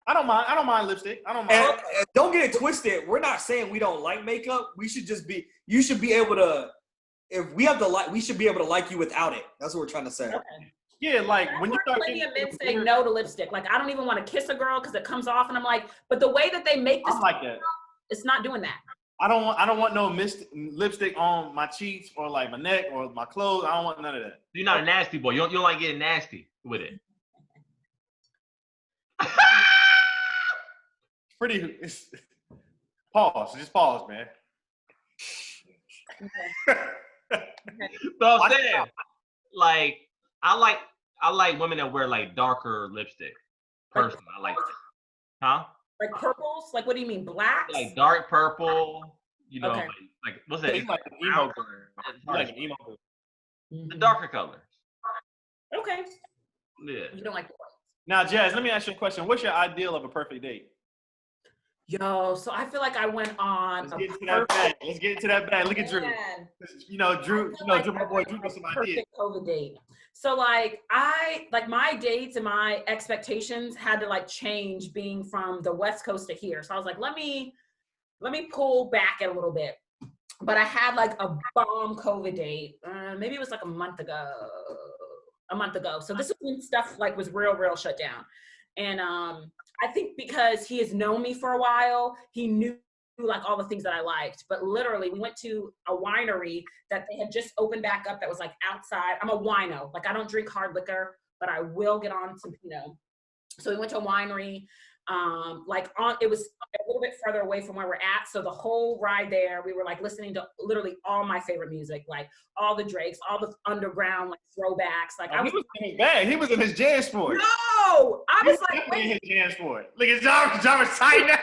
I don't mind lipstick. I don't mind. And don't get it twisted. We're not saying we don't like makeup. We should just be. You should be able to. If we have to like, we should be able to like you without it. That's what we're trying to say. Okay. Yeah, like when you start plenty of men say no to lipstick. Like, I don't even want to kiss a girl because it comes off, and I'm like, but the way that they make this, I'm like that. It's not doing that. I don't want no lipstick on my cheeks or like my neck or my clothes. I don't want none of that. You're not a nasty boy. You don't like getting nasty with it. Pause. Just pause, man. So I'm saying, like, I like women that wear like darker lipstick. Personally, I like that. Huh? Like purples? Like, what do you mean, blacks? Like dark purple. You know, Okay. like what's that? It's like an emo girl. Like an emo girl. The darker colors. Okay. Yeah. You don't like the white. Now, Jazz, let me ask you a question. What's your ideal of a perfect date? Yo, so I feel like I went on Let's get into that bag. Let's get into that bag. Look at Drew. Man. You know, Drew, Drew, my boy, Drew knows some ideas. Perfect COVID date. So like my dates and my expectations had to like change being from the West Coast to here. So I was like, let me pull back a little bit. But I had like a bomb COVID date. Maybe it was like a month ago. So this is when stuff like was real shut down. And I think because he has known me for a while, he knew like all the things that I liked. But literally, we went to a winery that they had just opened back up that was like outside. I'm a wino. Like, I don't drink hard liquor, but I will get on some Pinot. So we went to a winery. It was a little bit further away from where we're at. So the whole ride there, we were like listening to literally all my favorite music, like all the Drakes, all the underground like throwbacks. Like, he was in his bag. He was in his jam sport. No, I was like, in his jam sport. Look at Jarvis tight now.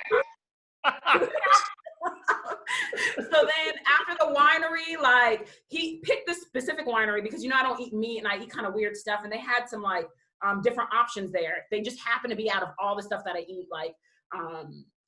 So then after the winery, like, he picked this specific winery because, you know, I don't eat meat and I eat kind of weird stuff. And they had some like different options there. They just happen to be out of all the stuff that I eat, like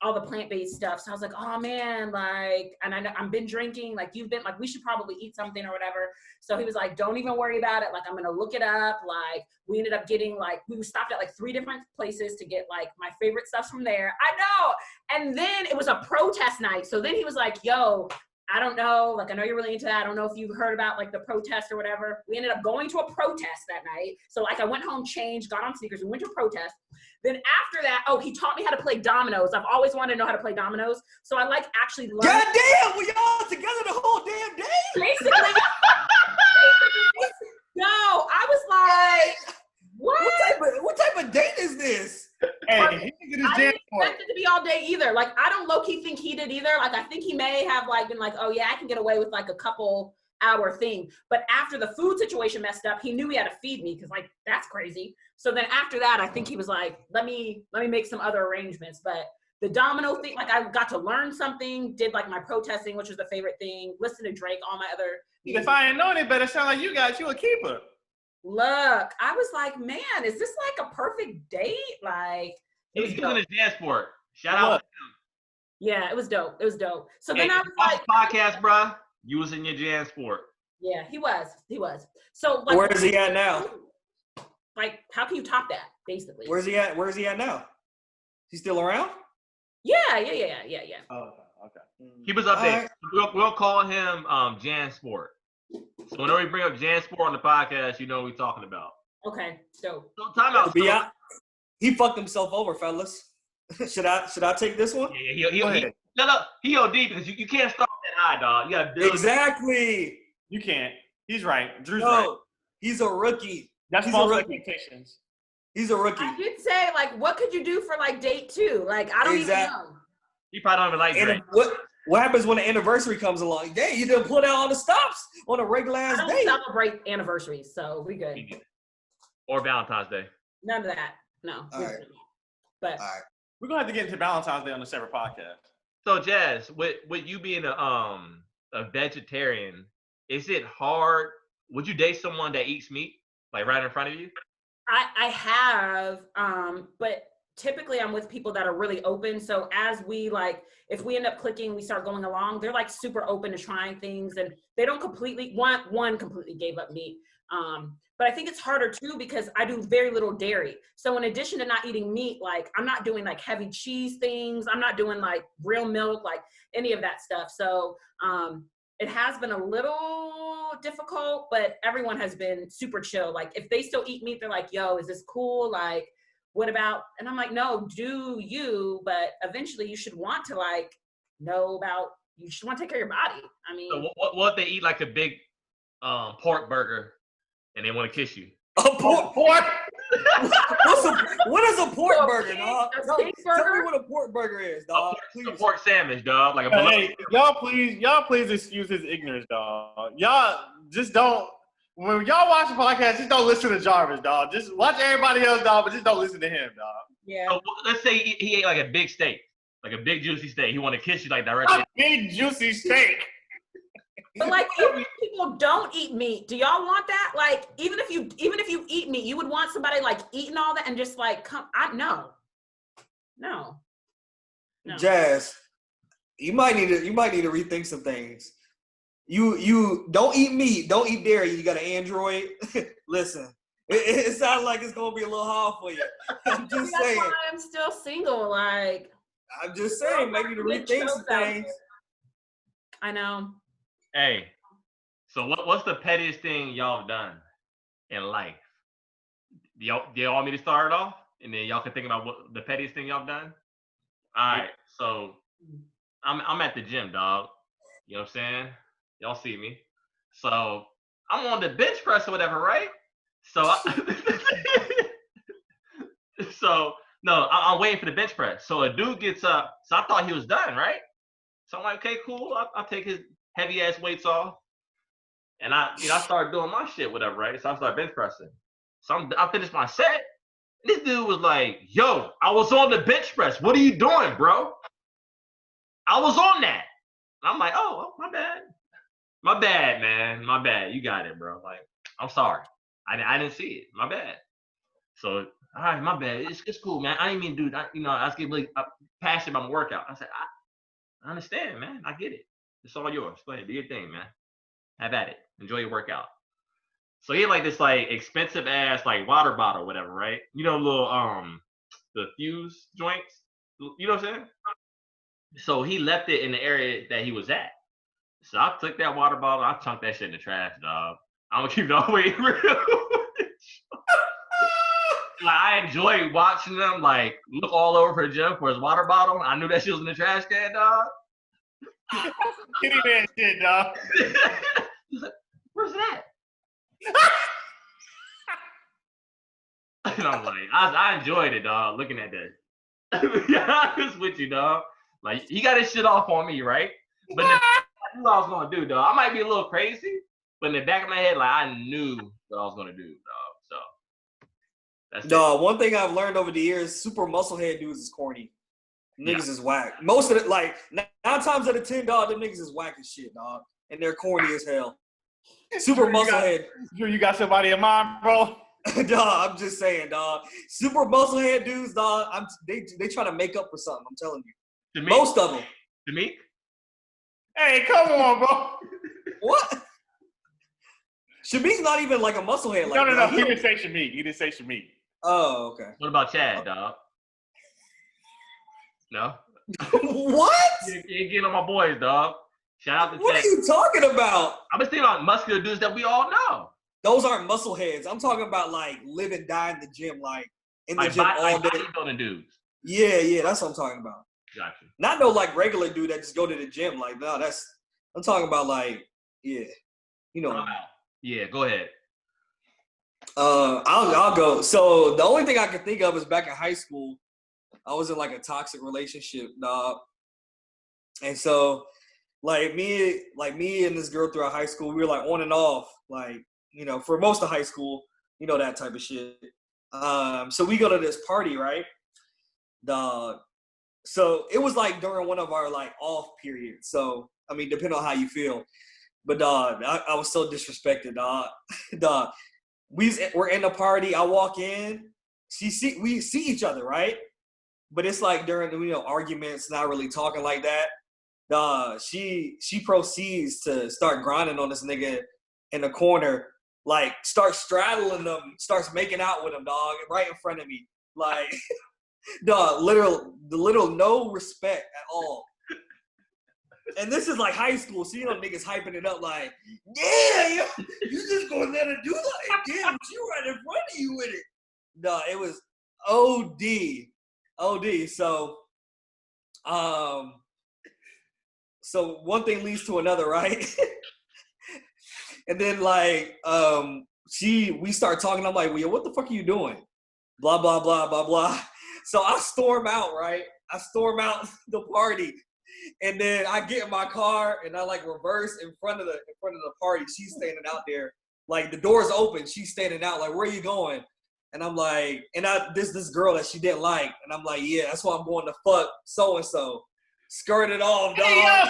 all the plant-based stuff. So I was like, oh man, like, and I've been drinking, like, you've been like, we should probably eat something or whatever. So he was like, don't even worry about it. Like, I'm going to look it up. Like, we ended up getting like, we stopped at like 3 different places to get like my favorite stuff from there. I know. And then it was a protest night. So then he was like, yo, I don't know. Like, I know you're really into that. I don't know if you've heard about like the protest or whatever. We ended up going to a protest that night. So like, I went home, changed, got on sneakers, and went to a protest. Then after that, he taught me how to play dominoes. I've always wanted to know how to play dominoes. So I like actually learned. God damn, we all together the whole damn day. Basically, no, I was like, What type of date is this? Hey, I didn't expect it to be all day either. Like, I don't low-key think he did either. Like, I think he may have like been like, oh yeah, I can get away with like a couple hour thing. But after the food situation messed up, he knew he had to feed me because like, that's crazy. So then after that, I think he was like, let me make some other arrangements. But the domino thing, like, I got to learn something, did like my protesting, which was the favorite thing, listen to Drake, all my other music. If I ain't known it better, sound like you a keeper. Look, I was like, man, is this like a perfect date? Like, He was using his dance sport. Shout out. Yeah, it was dope. It was dope. So Hey, then I was like, podcast, bro, using your jam sport. yeah, he was. So like, Where is he at now? Like, how can you top that, basically? Where's he at now? He's still around? Yeah. Oh, Okay. Keep us updated. Right. We'll call him Jan Sport. So whenever we bring up Jan Sport on the podcast, you know what we're talking about. Okay, dope. So time out. He fucked himself over, fellas. Should I take this one? Yeah, he OD because you can't start that high, dog. You gotta build. Exactly. You can't. He's right. Drew's No, right. he's a rookie. That's false expectations. He's a rookie. I did say, like, what could you do for like date 2? Like, I don't even know. He probably don't even like Drake. What happens when the anniversary comes along? Dang, you didn't put out all the stops on a regular ass I day. don't celebrate anniversaries, so we good. Or Valentine's Day. None of that. No. All right. But We're gonna have to get into Valentine's Day on a separate podcast. So Jazz, with you being a vegetarian, is it hard? Would you date someone that eats meat, like right in front of you? I have, but typically I'm with people that are really open. So as we like, if we end up clicking, we start going along, they're like super open to trying things, and they don't completely, one completely gave up meat. But I think it's harder too because I do very little dairy. So in addition to not eating meat, like I'm not doing like heavy cheese things. I'm not doing like real milk, like any of that stuff. So it has been a little difficult, but everyone has been super chill. Like if they still eat meat, they're like, yo, is this cool? Like, what about, and I'm like, no, do you, but eventually you should want to like know about, you should want to take care of your body. I mean. So what if they eat like a big pork burger and they want to kiss you? A pork? What is a pork burger, dog? Tell me what a pork burger is, dog. A pork sandwich, dog. Like a hey, y'all please excuse his ignorance, dog. Y'all just don't. When y'all watch the podcast, just don't listen to Jarvis, dog. Just watch everybody else, dog, but just don't listen to him, dog. Yeah. So let's say he ate like a big steak, like a big juicy steak. He want to kiss you like directly. A big juicy steak. But like, even if people don't eat meat, do y'all want that? Like, even if you eat meat, you would want somebody like eating all that and just like no. Jazz, you might need to rethink some things. You don't eat meat, don't eat dairy. You got an Android. Listen, it sounds like it's gonna be a little hard for you. I'm just saying. That's why I'm still single. Like, I'm just saying, maybe to rethink some things. I know. Hey, so what's the pettiest thing y'all have done in life? Do y'all want me to start it off, and then y'all can think about what the pettiest thing y'all have done? All right, so I'm at the gym, dog. You know what I'm saying? Y'all see me. So I'm on the bench press or whatever, right? So I'm waiting for the bench press. So a dude gets up. So I thought he was done, right? So I'm like, okay, cool. I'll take his heavy ass weights off, and I started doing my shit, whatever, right? So I started bench pressing. So I finished my set. This dude was like, "Yo, I was on the bench press. What are you doing, bro?" I was on that. And I'm like, "Oh, my bad, man, my bad. You got it, bro. Like, I'm sorry. I didn't see it. My bad." So, all right, my bad. It's cool, man. I didn't mean to do that. I was getting really passionate about my workout. I said, I understand, man. I get it. It's all yours. Go ahead, do your thing, man. Have at it. Enjoy your workout. So he had like this like expensive ass like water bottle, whatever, right? You know, little the fuse joints. You know what I'm saying? So he left it in the area that he was at. So I took that water bottle, I chunked that shit in the trash, dog. I'm gonna keep it all the way real. Like I enjoy watching them like look all over for the gym for his water bottle. I knew that shit was in the trash can, dog. Kitty man shit, dog. He's like, "Where's that?" And I'm like, I enjoyed it, dog, looking at that. To be honest with you, dog. Like, he got his shit off on me, right? But I knew what I was gonna do, dog. I might be a little crazy, but in the back of my head, like, I knew what I was gonna do, dog. So that's dog. One thing I've learned over the years, super musclehead dudes is corny. Niggas is whack. Most of it, like 9 times out of 10, dog, them niggas is whack as shit, dog, and they're corny as hell. Super musclehead. You got somebody in mind, bro? Dog, I'm just saying, dog. Super musclehead dudes, dog. They try to make up for something. I'm telling you. Most of them. To me? Hey, come on, bro. What? Shamik's not even like a musclehead. Like no. He didn't say Shamik. He didn't say Shamik. Oh, okay. What about Chad, dog? No? What? You getting on my boys, dog. Shout out to What Ted. are you talking about? I'm just thinking about muscular dudes that we all know. Those aren't muscle heads. I'm talking about like live and die in the gym, like in the gym all day. Bodybuilding dudes. Yeah, that's what I'm talking about. Gotcha. Not no like regular dude that just go to the gym. Like, no, I'm talking about like, yeah, you know. Yeah, go ahead. I'll go. So the only thing I can think of is back in high school, I was in like a toxic relationship, dog. And so like me and this girl throughout high school, we were like on and off, like, you know, for most of high school, you know, that type of shit. So we go to this party, right? Dog. So it was like during one of our like off periods. So, I mean, depending on how you feel. But dog, I was so disrespected, dog. Dog. We're in the party. I walk in. We see each other, right? But it's like during, you know, arguments, not really talking like that. She proceeds to start grinding on this nigga in the corner, like starts straddling him, starts making out with him, dog, right in front of me. Like, dog, literal no respect at all. And this is like high school, so you know niggas hyping it up like, yeah, yo, you just gonna let her do that? Yeah, but you right in front of you with it. Dog, it was OD. So one thing leads to another, right? And then like we start talking. I'm like, well, what the fuck are you doing? Blah blah blah blah blah. So I storm out, right? I storm out the party, and then I get in my car and I like reverse in front of the party. She's standing out there, like the door's open. She's standing out, like, where are you going? And I'm like, this girl that she didn't like, and I'm like, yeah, that's why I'm going to fuck so and so. Skirted off, dog.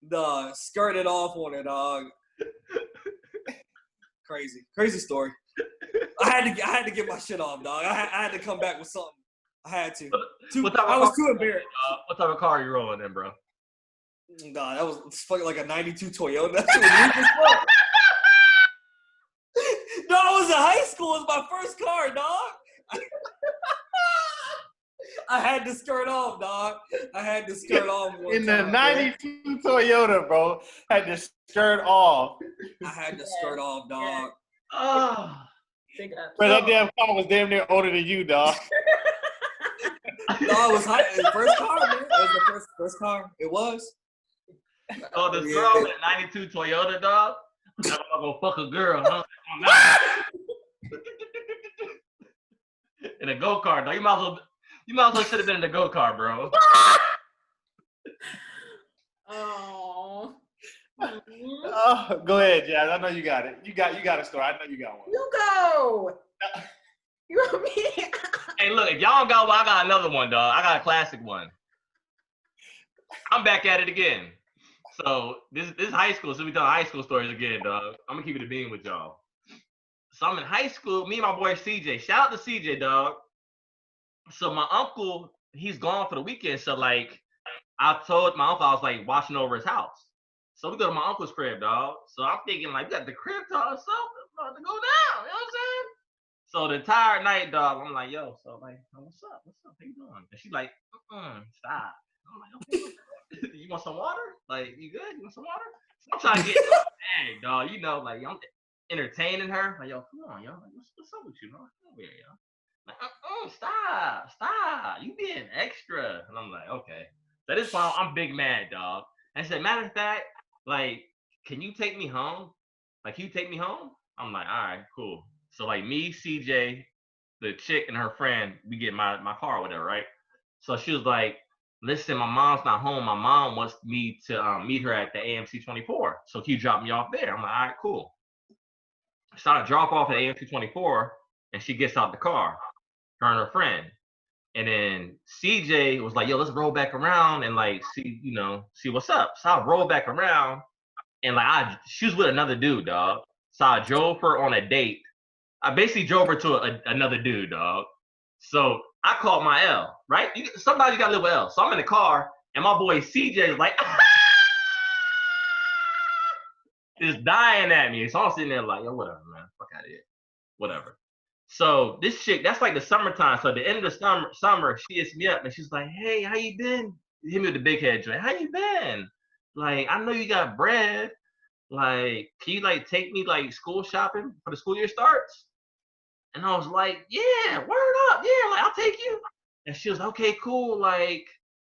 Dog, skirted off on her, dog. Crazy story. I had to get my shit off, dog. I had to come back with something. I had to. I was too embarrassed. What type of car are you rolling in, bro? Dog, that was fucking like a '92 Toyota. No, I was in high school. It was my first car, dog. I had to skirt off, dog. I had to skirt off. In the '92 Toyota, bro. Had to skirt off. I had to skirt off, dog. Oh. But that damn car was damn near older than you, dog. No, it was high. The first car, man. It was the first car. It was. Oh, the girl in the '92 Toyota, dog. I'm gonna fuck a girl, huh? In a go-kart, dog. You might as well should have been in the go-kart, bro. Oh. Oh, go ahead, Jazz. I know you got it. You got a story. I know you got one. You go. You want me? Hey, look, if y'all got one, I got another one, dog. I got a classic one. I'm back at it again. So this is high school. So we telling high school stories again, dog. I'm gonna keep it a bean with y'all. So I'm in high school. Me and my boy CJ. Shout out to CJ, dog. So my uncle, he's gone for the weekend. So like, I told my uncle I was like watching over his house. So we go to my uncle's crib, dog. So I'm thinking like, we got the crib to ourselves. It's about to go down. You know what I'm saying? So the entire night, dog, I'm like, yo, so like, what's up? How you doing? And she's like, stop. I'm like, okay. You want some water? Like, you good? You want some water? So I'm trying to get in my bag, dog. You know, like, I'm entertaining her. Like, yo, come on, yo. Like, what's up with you, man? Come over here, yo. Like, stop. You being extra. And I'm like, okay. So this point, I'm big mad, dog. And I said, matter of fact, like, can you take me home? Like, can you take me home? I'm like, all right, cool. So, like, me, CJ, the chick, and her friend, we get my car or whatever, right? So she was like, listen, my mom's not home. My mom wants me to meet her at the AMC 24. So can you drop me off there? I'm like, all right, cool. So I drop off at AMC 24, and she gets out the car, her and her friend. And then CJ was like, yo, let's roll back around and like see what's up. So I rolled back around, and like she was with another dude, dog. So I drove her on a date. I basically drove her to another dude, dog. So I called my L, right? Somebody got to live with L. So I'm in the car, and my boy CJ is like, just dying at me. So I'm sitting there like, yo, whatever, man. Fuck out of here. Whatever. So this chick, that's like the summertime. So at the end of the summer, she hits me up and she's like, "Hey, how you been?" Hit me with the big head joint. "How you been? Like, I know you got bread. Like, can you like take me like school shopping for the school year starts?" And I was like, "Yeah, word up, yeah, like I'll take you." And she was like, "Okay, cool. Like,"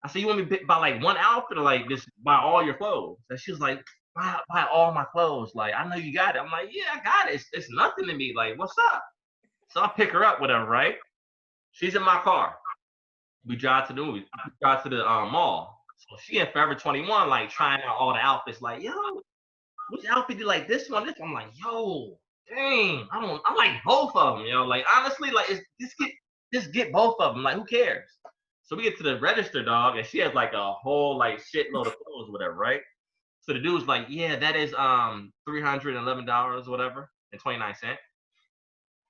I said, "You want me to buy like one outfit or like just buy all your clothes?" And she was like, buy all my clothes. Like, I know you got it. I'm like, "Yeah, I got it. It's nothing to me. Like, what's up?" So I pick her up, whatever, right? She's in my car. We drive to the movie. We drive to the mall. So she in Forever 21, like trying out all the outfits. Like, yo, which outfit do you like? This one, this one. I'm like, yo, dang, I like both of them, yo. Like, honestly, like, just get both of them. Like, who cares? So we get to the register, dog, and she has like a whole like shitload of clothes, whatever, right? So the dude's like, yeah, that is $311, whatever, and 29 cents.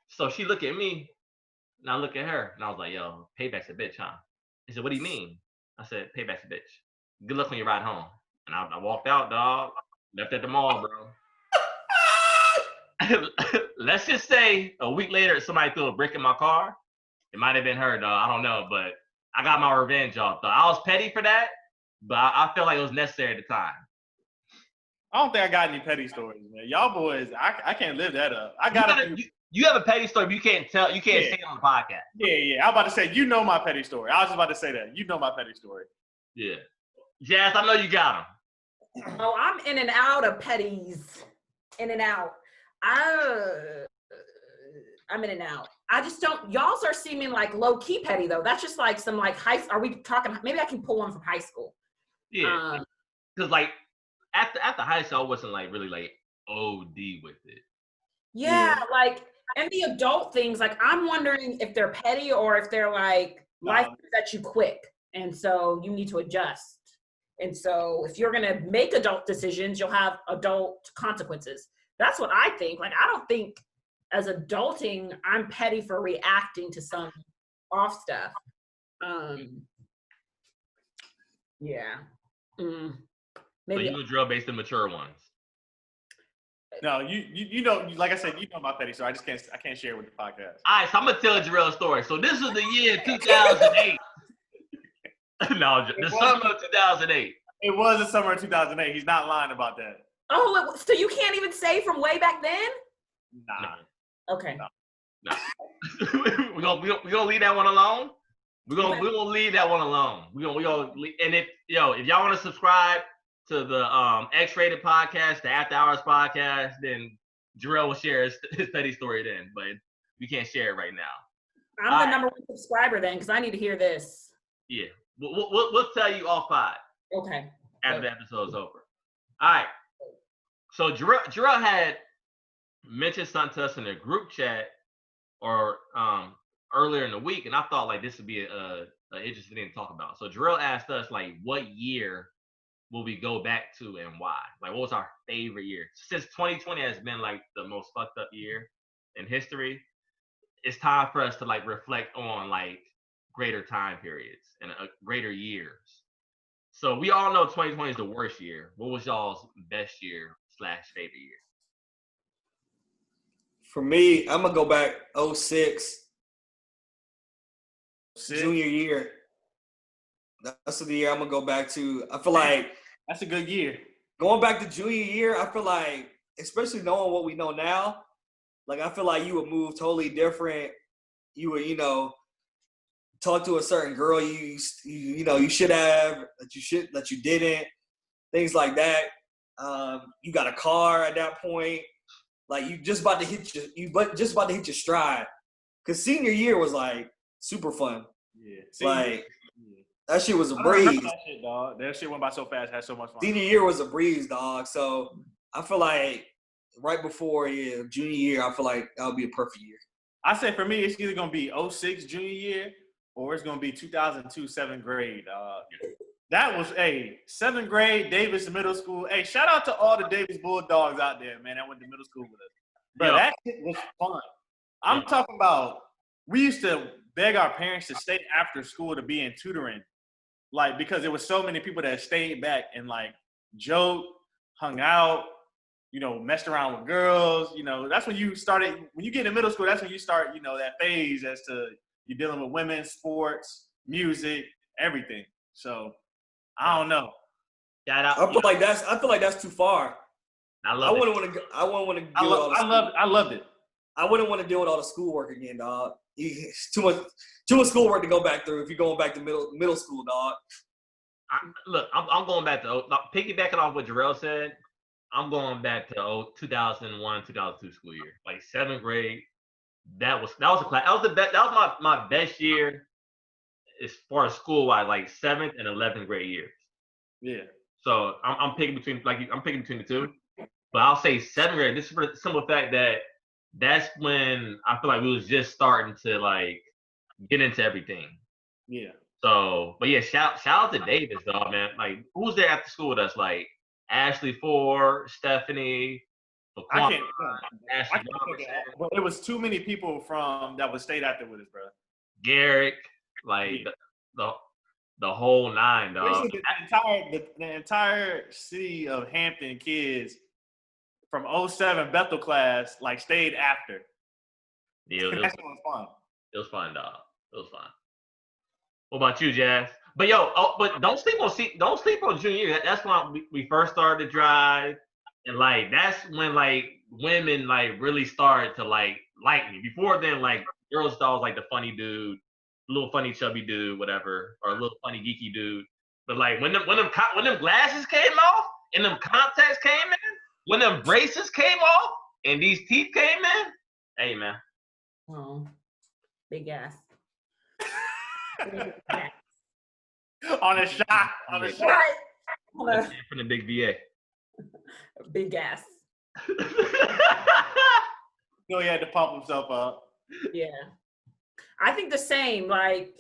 So she look at me, and I look at her, and I was like, yo, payback's a bitch, huh? He said, "What do you mean?" I said, "Payback's a bitch. Good luck on your ride home." And I walked out, dog. Left at the mall, bro. Let's just say a week later, somebody threw a brick in my car. It might have been her, dog. I don't know, but I got my revenge off, though. I was petty for that, but I felt like it was necessary at the time. I don't think I got any petty stories, man. Y'all boys, I can't live that up. You have a petty story, but you can't say it on the podcast. Yeah. I'm about to say, you know my petty story. I was just about to say that. You know my petty story. Yeah. Jazz, I know you got them. Oh, I'm in and out of petties. In and out. I'm in and out. I just don't. Y'all's are seeming like low key petty though. That's just like some like high. Are we talking? Maybe I can pull one from high school. Yeah. Because like after high school, I wasn't like really like OD with it. Yeah, like and the adult things. Like I'm wondering if they're petty or if they're like life that you quick, and so you need to adjust. And so if you're gonna make adult decisions, you'll have adult consequences. That's what I think. Like I don't think as adulting, I'm petty for reacting to some off stuff. Yeah. Maybe. So you would drill based on mature ones. No, you know, like I said, you know my petty, so I can't share it with the podcast. All right, so I'm gonna tell Jorel's story. So this was the year 2008. No, the summer of 2008. It was the summer of 2008. He's not lying about that. Oh, so you can't even say from way back then? Nah. Okay. No. We're gonna leave that one alone. We're gonna leave that one alone. We gonna and if y'all want to subscribe to the X-rated podcast, the After Hours podcast, then Jorel will share his petty story then. But we can't share it right now. I'm the number one subscriber then, because I need to hear this. Yeah, we'll tell you all 5. Okay. After the episode's over. All right. So Jorel had mentioned something to us in a group chat or earlier in the week, and I thought like this would be a interesting thing to talk about. So Jorel asked us like, what year will we go back to and why? Like, what was our favorite year? Since 2020 has been like the most fucked up year in history, it's time for us to like reflect on like greater time periods and greater years. So we all know 2020 is the worst year. What was y'all's best year / favorite year? For me, I'm gonna go back 06. Junior year. That's the year I'm gonna go back to. I feel like that's a good year. Going back to junior year, I feel like, especially knowing what we know now, like I feel like you would move totally different. You would, talk to a certain girl you should have, that you didn't, things like that. You got a car at that point. Like you just about to hit your stride. Cause senior year was like super fun. Yeah. That shit was a breeze. That shit, dog. That shit went by so fast. Had so much fun. Senior year was a breeze, dog. So I feel like right before junior year, I feel like that would be a perfect year. I say for me, it's either gonna be 06 junior year or it's gonna be 2002 7th grade. That was 7th grade Davis Middle School. Hey, shout out to all the Davis Bulldogs out there, man. That went to middle school with us. But that shit was fun. I'm talking about. We used to beg our parents to stay after school to be in tutoring. Like, because there was so many people that stayed back and like joked, hung out, messed around with girls. That's when you started. When you get in middle school, that's when you start, that phase as to you're dealing with women, sports, music, everything. So I don't know. Yeah, I feel like that's too far. I wouldn't want to. I wouldn't want to. I loved it. I wouldn't want to deal with all the schoolwork again, dog. It's too much schoolwork to go back through if you're going back to middle school, dog. I'm going back to piggybacking off what Jorel said. I'm going back to 2001, 2002 school year, like 7th grade. That was a class. That was my best year as far as school wise, like 7th and 11th grade years. Yeah. So I'm picking between the two, but I'll say 7th grade. This is for the simple fact that that's when I feel like we was just starting to like get into everything. Yeah. So, but yeah, shout out to Davis, dog, man. Like, who's there after school with us? Like Ashley Ford, Stephanie. I can't but it was too many people that was stayed out there with us, bro. Garrick, like the whole 9, dog. The entire city of Hampton kids from 07 Bethel class like stayed after. Yeah, it was fun. It was fun, dog. It was fun. What about you, Jazz? But but don't sleep on junior year. That's when we first started to drive, and like that's when like women like really started to like me. Before then, like girls thought I was like the funny dude, little funny chubby dude, whatever, or a little funny geeky dude. But like when them glasses came off and them contacts came in, when them braces came off and these teeth came in, hey man. Oh, big ass. On a shot. From the big VA. Big ass. He had to pump himself up. Yeah. I think the same, like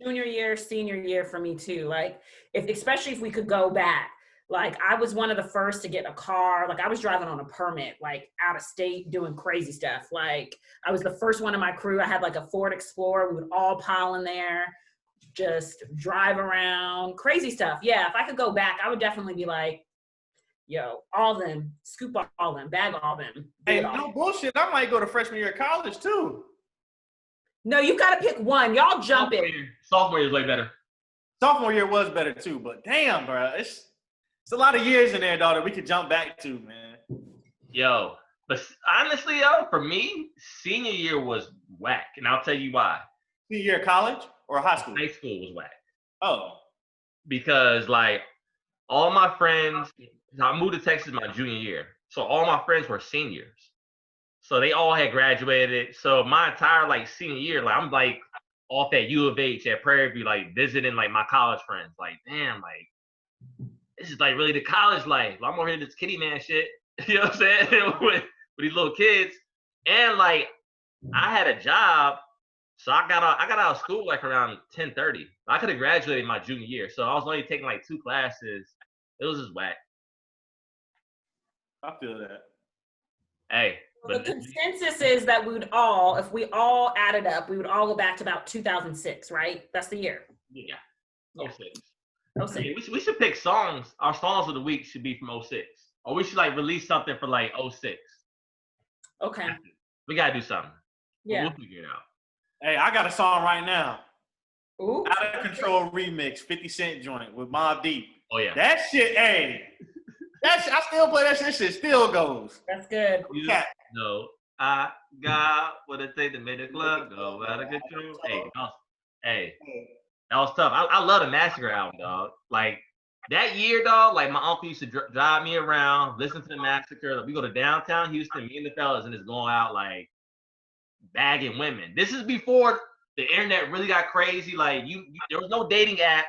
junior year, senior year for me too. Like especially if we could go back. Like I was one of the first to get a car. Like I was driving on a permit, like out of state doing crazy stuff. Like I was the first one in my crew. I had like a Ford Explorer. We would all pile in there, just drive around, crazy stuff. Yeah, if I could go back, I would definitely be like, yo, all them, scoop all them, bag all them. Hey, no bullshit. I might go to freshman year of college too. No, you got to pick one. Y'all jump in. Sophomore year is way better. Sophomore year was better too, but damn, bro, it's a lot of years in there, dog, that we could jump back to, man. Yo, but honestly, for me, senior year was whack, and I'll tell you why. Senior year of college or high school? High school was whack. Oh. Because, like, all my friends, I moved to Texas my junior year, so all my friends were seniors. So they all had graduated. So my entire, like, senior year, like, I'm, like, off at U of H at Prairie View, like, visiting, like, my college friends. Like, damn, like, this is like really the college life. I'm over here this kitty man shit. You know what I'm saying? with these little kids. And like I had a job. So I got out of school like around 10:30. I could have graduated my junior year. So I was only taking like 2 classes. It was just whack. I feel that. Hey. Well, the consensus is that if we all added up, we would all go back to about 2006, right? That's the year. Yeah. 06. Okay. We should pick songs. Our songs of the week should be from 06. Or we should like release something for like 06. Okay. We gotta do something. Yeah. We'll figure it out. Hey, I got a song right now. Ooh. Out of Control remix, 50 Cent joint with Mobb Deep. Oh yeah. That shit, hey. I still play that shit. That shit still goes. That's good. Yeah. No, I got what it takes to make the club go out of control. Hey. That was tough. I love the Massacre album, dog. Like, that year, dog, like, my uncle used to drive me around, listen to the Massacre. Like, we go to downtown Houston, me and the fellas, and just going out, like, bagging women. This is before the internet really got crazy. Like, there was no dating apps.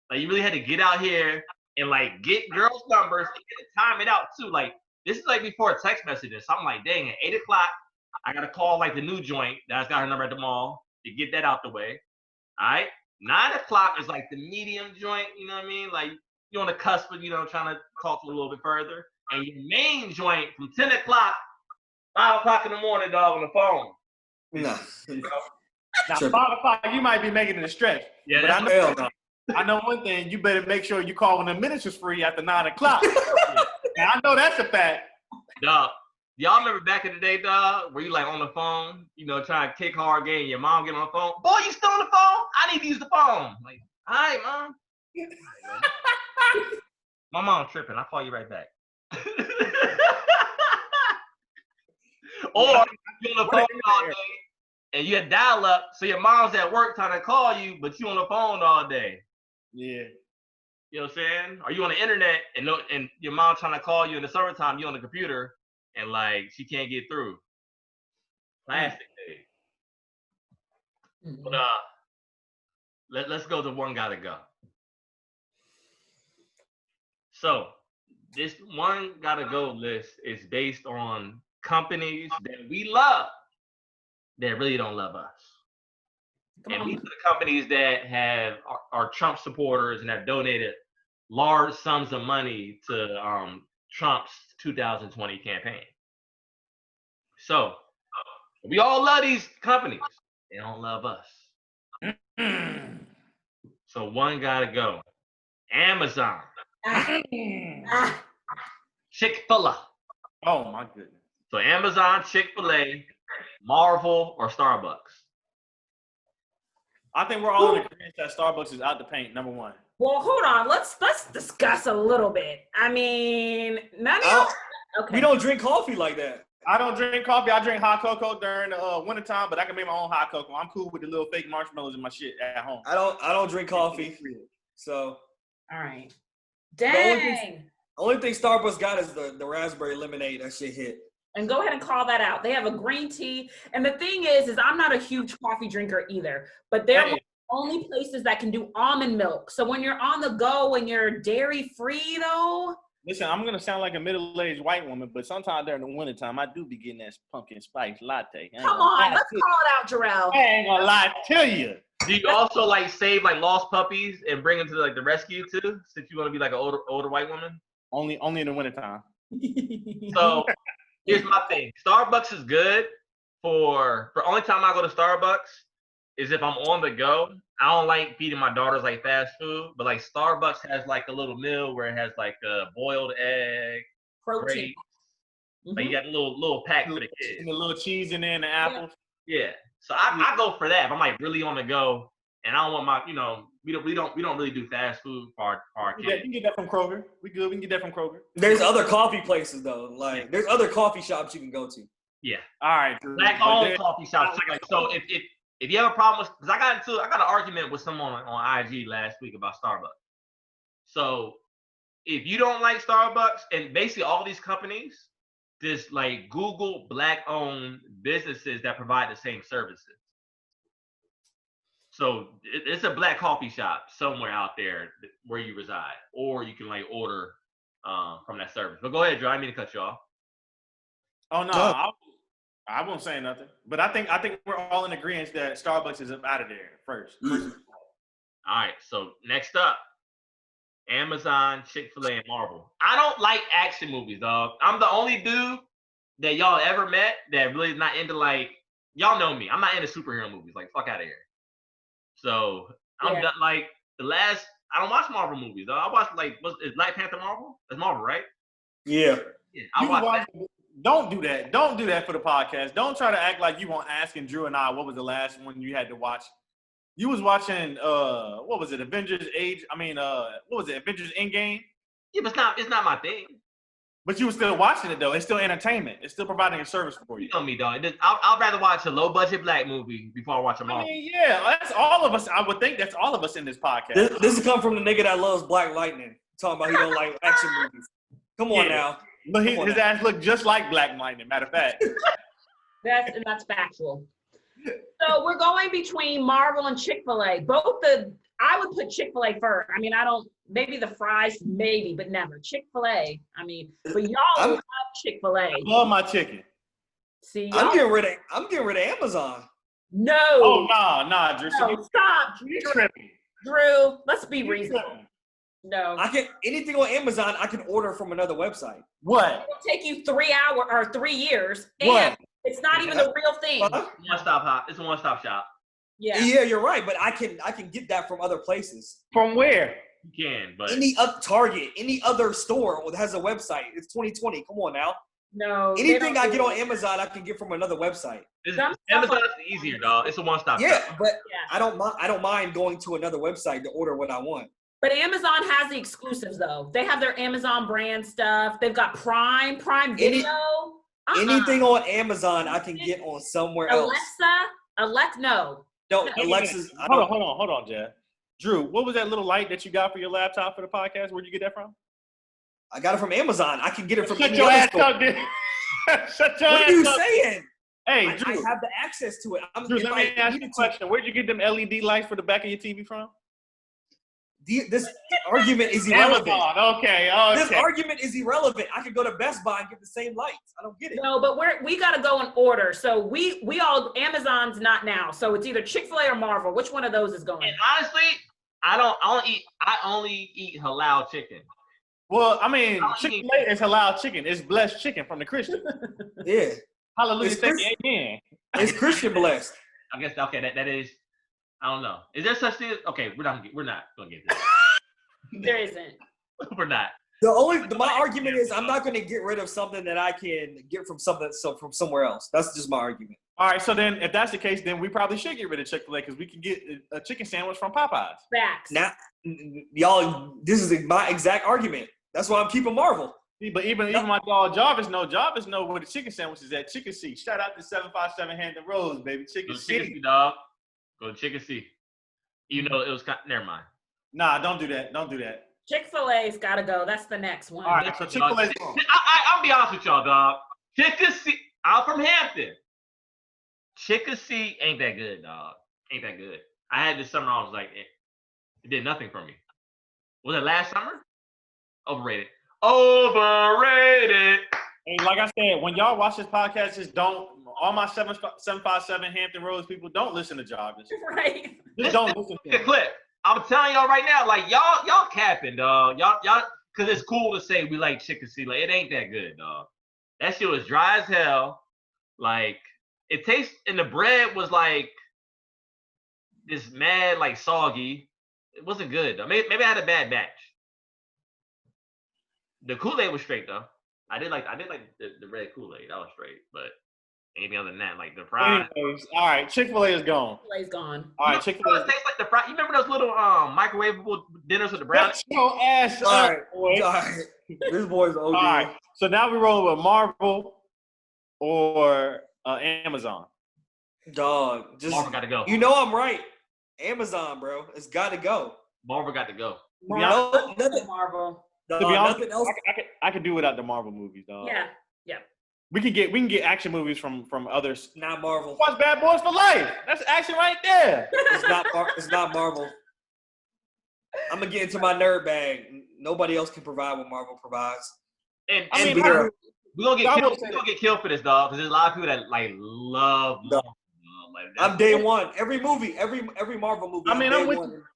Like, you really had to get out here and, like, get girls' numbers and time it out, too. Like, this is, like, before text messages. So I'm like, dang, at 8 o'clock, I got to call, like, the new joint that's got her number at the mall to get that out the way. All right? 9 o'clock is like the medium joint, you know what I mean? Like you're on the cusp of, trying to talk a little bit further. And your main joint from 10 o'clock, 5 o'clock in the morning, dog, on the phone. Nah. Now, 5 o'clock, you might be making it a stretch. Yeah, but I know one thing, you better make sure you call when the minutes is free after 9 o'clock. I know that's a fact. Dog, y'all remember back in the day, dog, where you like on the phone, trying to kick hard game, your mom get on the phone. Boy, you still on the phone? I need to use the phone. Like, all right, mom. My mom tripping. I'll call you right back. Or you on the phone all day and you had dial up, so your mom's at work trying to call you, but you on the phone all day. Yeah. You know what I'm saying? Or you on the internet and your mom trying to call you in the summertime, you on the computer and like she can't get through. Classic day. But let's go to one gotta go. So this one gotta go list is based on companies that we love that really don't love us. And these are the companies that are Trump supporters and have donated large sums of money to Trump's 2020 campaign. So we all love these companies. They don't love us. So one gotta go. Amazon. Chick-fil-A. Oh my goodness. So Amazon, Chick-fil-A, Marvel, or Starbucks? I think we're all in agreement that Starbucks is out the paint, number one. Well, hold on. Let's discuss a little bit. I mean, none of y'all. Okay. We don't drink coffee like that. I don't drink coffee. I drink hot cocoa during the wintertime, but I can make my own hot cocoa. I'm cool with the little fake marshmallows in my shit at home. I don't drink coffee. So. All right. Dang. Only thing Starbucks got is the raspberry lemonade. That shit hit. And go ahead and call that out. They have a green tea. And the thing is I'm not a huge coffee drinker either, but they're one of the only places that can do almond milk. So when you're on the go and you're dairy free though. Listen, I'm going to sound like a middle-aged white woman, but sometimes during the wintertime, I do be getting that pumpkin spice latte. Come on, let's call it out, Jorel. I ain't going to lie to you. Do you also like save like lost puppies and bring them to like the rescue too, since you want to be like an older white woman? Only in the wintertime. So here's my thing. Starbucks is good for only time I go to Starbucks is if I'm on the go. I don't like feeding my daughters like fast food, but like Starbucks has like a little meal where it has like a boiled egg, protein. Grapes. Like you got a little pack for the kids. And a little cheese in there and the apples. Yeah. So I go for that. If I'm like really on the go and I don't want my, we don't really do fast food for our kids. Yeah, you can get that from Kroger. We good. We can get that from Kroger. There's other coffee places though. Like there's other coffee shops you can go to. Yeah. All right. Black-owned coffee shops. So if you have a problem with, because I got an argument with someone on IG last week about Starbucks. So if you don't like Starbucks, and basically all these companies, just like Google Black-owned businesses that provide the same services. So it's a black coffee shop somewhere out there where you reside, or you can like order from that service. But go ahead, Joe. I didn't mean to cut you off. Oh no, I won't say nothing. But I think we're all in agreement that Starbucks is up out of there first. All right. So next up, Amazon, Chick-fil-A, and Marvel. I don't like action movies, dog. I'm the only dude that y'all ever met that really is not into like, y'all know me. I'm not into superhero movies. Like, fuck out of here. So I'm done, like I don't watch Marvel movies, though. I watch is Black Panther Marvel? That's Marvel, right? Yeah. I watch that. Don't do that. Don't do that for the podcast. Don't try to act like you weren't asking Drew and I what was the last one you had to watch. You was watching what was it? Avengers Endgame? Yeah, but it's not my thing. But you were still watching it though. It's still entertainment. It's still providing a service for you. You know me, dog. I'd rather watch a low budget black movie before I watch a Marvel. I mean, yeah, that's all of us. I would think that's all of us in this podcast. This is come from the nigga that loves Black Lightning. Talking about he don't like action movies. Come on now. But his ass looked just like Black Lightning, matter of fact. That's factual. So we're going between Marvel and Chick-fil-A. I would put Chick-fil-A first. I mean, maybe the fries, maybe, but never. Chick-fil-A. I mean, but y'all love Chick-fil-A. I love my chicken. See, I'm getting rid of Amazon. No. Oh, nah, Drew. No, stop. Drew, let's be reasonable. No. Anything on Amazon I can order from another website. What? It will take you 3 hours or 3 years. What? And it's not even the real thing. It's a one-stop shop. Yeah. Yeah, you're right, but I can get that from other places. From where? You can, but Any Target, any other store that has a website. It's 2020. Come on now. No. Anything I get on Amazon, I can get from another website. Amazon's easier, dog. It's a one-stop shop. Yeah, but I don't mind going to another website to order what I want. But Amazon has the exclusives though. They have their Amazon brand stuff. They've got Prime Video. Anything on Amazon I can get on somewhere else. Alexa, no. No, Alexa's. Hold on, Jed. Drew, what was that little light that you got for your laptop for the podcast? Where'd you get that from? I got it from Amazon. I can get it from Shut any your other ass store. up, dude. Shut your ass up. What are you saying? Hey, I Drew. have the access to it. Drew, let me ask you a question. Where'd you get them LED lights for the back of your TV from? This argument is irrelevant. Amazon. Okay. This argument is irrelevant. I could go to Best Buy and get the same lights. I don't get it. No, but we got to go in order. So we all, Amazon's not now. So it's either Chick-fil-A or Marvel. Which one of those is going? And honestly, I only eat halal chicken. Well, I mean, Chick-fil-A is halal chicken. It's blessed chicken from the Christian. Yeah. Hallelujah. Amen. It's Christian blessed. I guess that is. I don't know. Is there such thing? Okay, we're not gonna get this. There isn't. We're not. My argument is I'm not going to get rid of something that I can get from from somewhere else. That's just my argument. All right, so then if that's the case, then we probably should get rid of Chick-fil-A because we can get a chicken sandwich from Popeyes. Facts. Now, y'all, this is my exact argument. That's why I'm keeping Marvel. But even my dog Jarvis know where the chicken sandwich is at. Chicken C. Shout out to 757 Hampton Roads, baby. Chicken C, dog. Go to Chicken C. You know it was never mind. Nah, don't do that. Don't do that. Chick-fil-A's got to go. That's the next one. All right, so Chick-fil-A's gone. I'll be honest with y'all, dog. Chicken C. I'm from Hampton. Chicken C ain't that good, dog. Ain't that good. I had this summer. I was like, it did nothing for me. Was it last summer? Overrated. Overrated. Hey, like I said, when y'all watch this podcast, just don't. All my 757 Hampton Roads people, don't listen to Jarvis. Right. Just don't listen to the him. clip. I'm telling y'all right now, like y'all capping, dog. Y'all, because it's cool to say we like Chicken C. Like it ain't that good, dog. That shit was dry as hell. Like it tastes, and the bread was like this mad, like soggy. It wasn't good though. Maybe I had a bad batch. The Kool-Aid was straight though. I did like the red Kool-Aid. That was straight, but anything other than that, like the fries. Anyways, all right, Chick-fil-A is gone. Chick-fil-A's gone. All right, Chick-fil-A. It tastes like the fries. You remember those little microwavable dinners with the brown? Shut your ass up, All boy. right. This boy's OG. All right, so now we're rolling with Marvel or Amazon. Dog, just Marvel got to go. you know I'm right. Amazon, bro, it's got to go. Marvel got to go. No, nothing. Marvel. To be honest, Nothing else. I could do without the Marvel movies, dog. Yeah. We can get action movies from others. Not Marvel. Watch Bad Boys for Life. That's action right there. It's not Marvel. I'm gonna get into my nerd bag. Nobody else can provide what Marvel provides. And I mean, we're gonna get killed for this, dog, because there's a lot of people that like love. No. I'm day one. Every movie, every Marvel movie. I mean,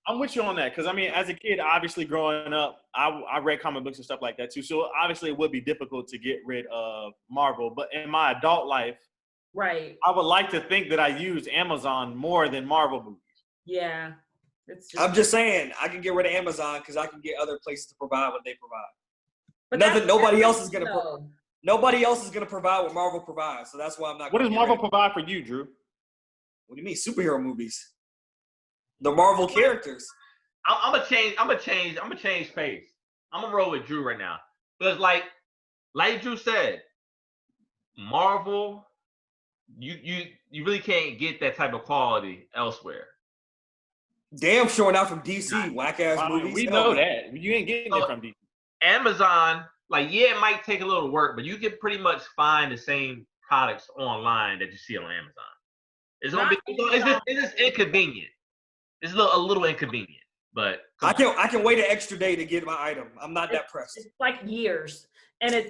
I'm with you on that because I mean, as a kid, obviously growing up, I read comic books and stuff like that too. So obviously, it would be difficult to get rid of Marvel. But in my adult life, Right. I would like to think that I use Amazon more than Marvel movies. Yeah. I'm just saying, I can get rid of Amazon because I can get other places to provide what they provide. But Nobody else is gonna provide what Marvel provides. So that's why I'm not. What does Marvel provide for you, Drew? What do you mean, superhero movies? The Marvel characters. I'm gonna change pace. I'm gonna roll with Drew right now. Because like Drew said, Marvel, you really can't get that type of quality elsewhere. Damn sure not from DC, whack ass movies. We know that. You ain't getting it from DC. Amazon, like, yeah, it might take a little work, but you can pretty much find the same products online that you see on Amazon. It's just inconvenient. It's a little inconvenient, but I can wait an extra day to get my item. I'm not that pressed. It's like years, and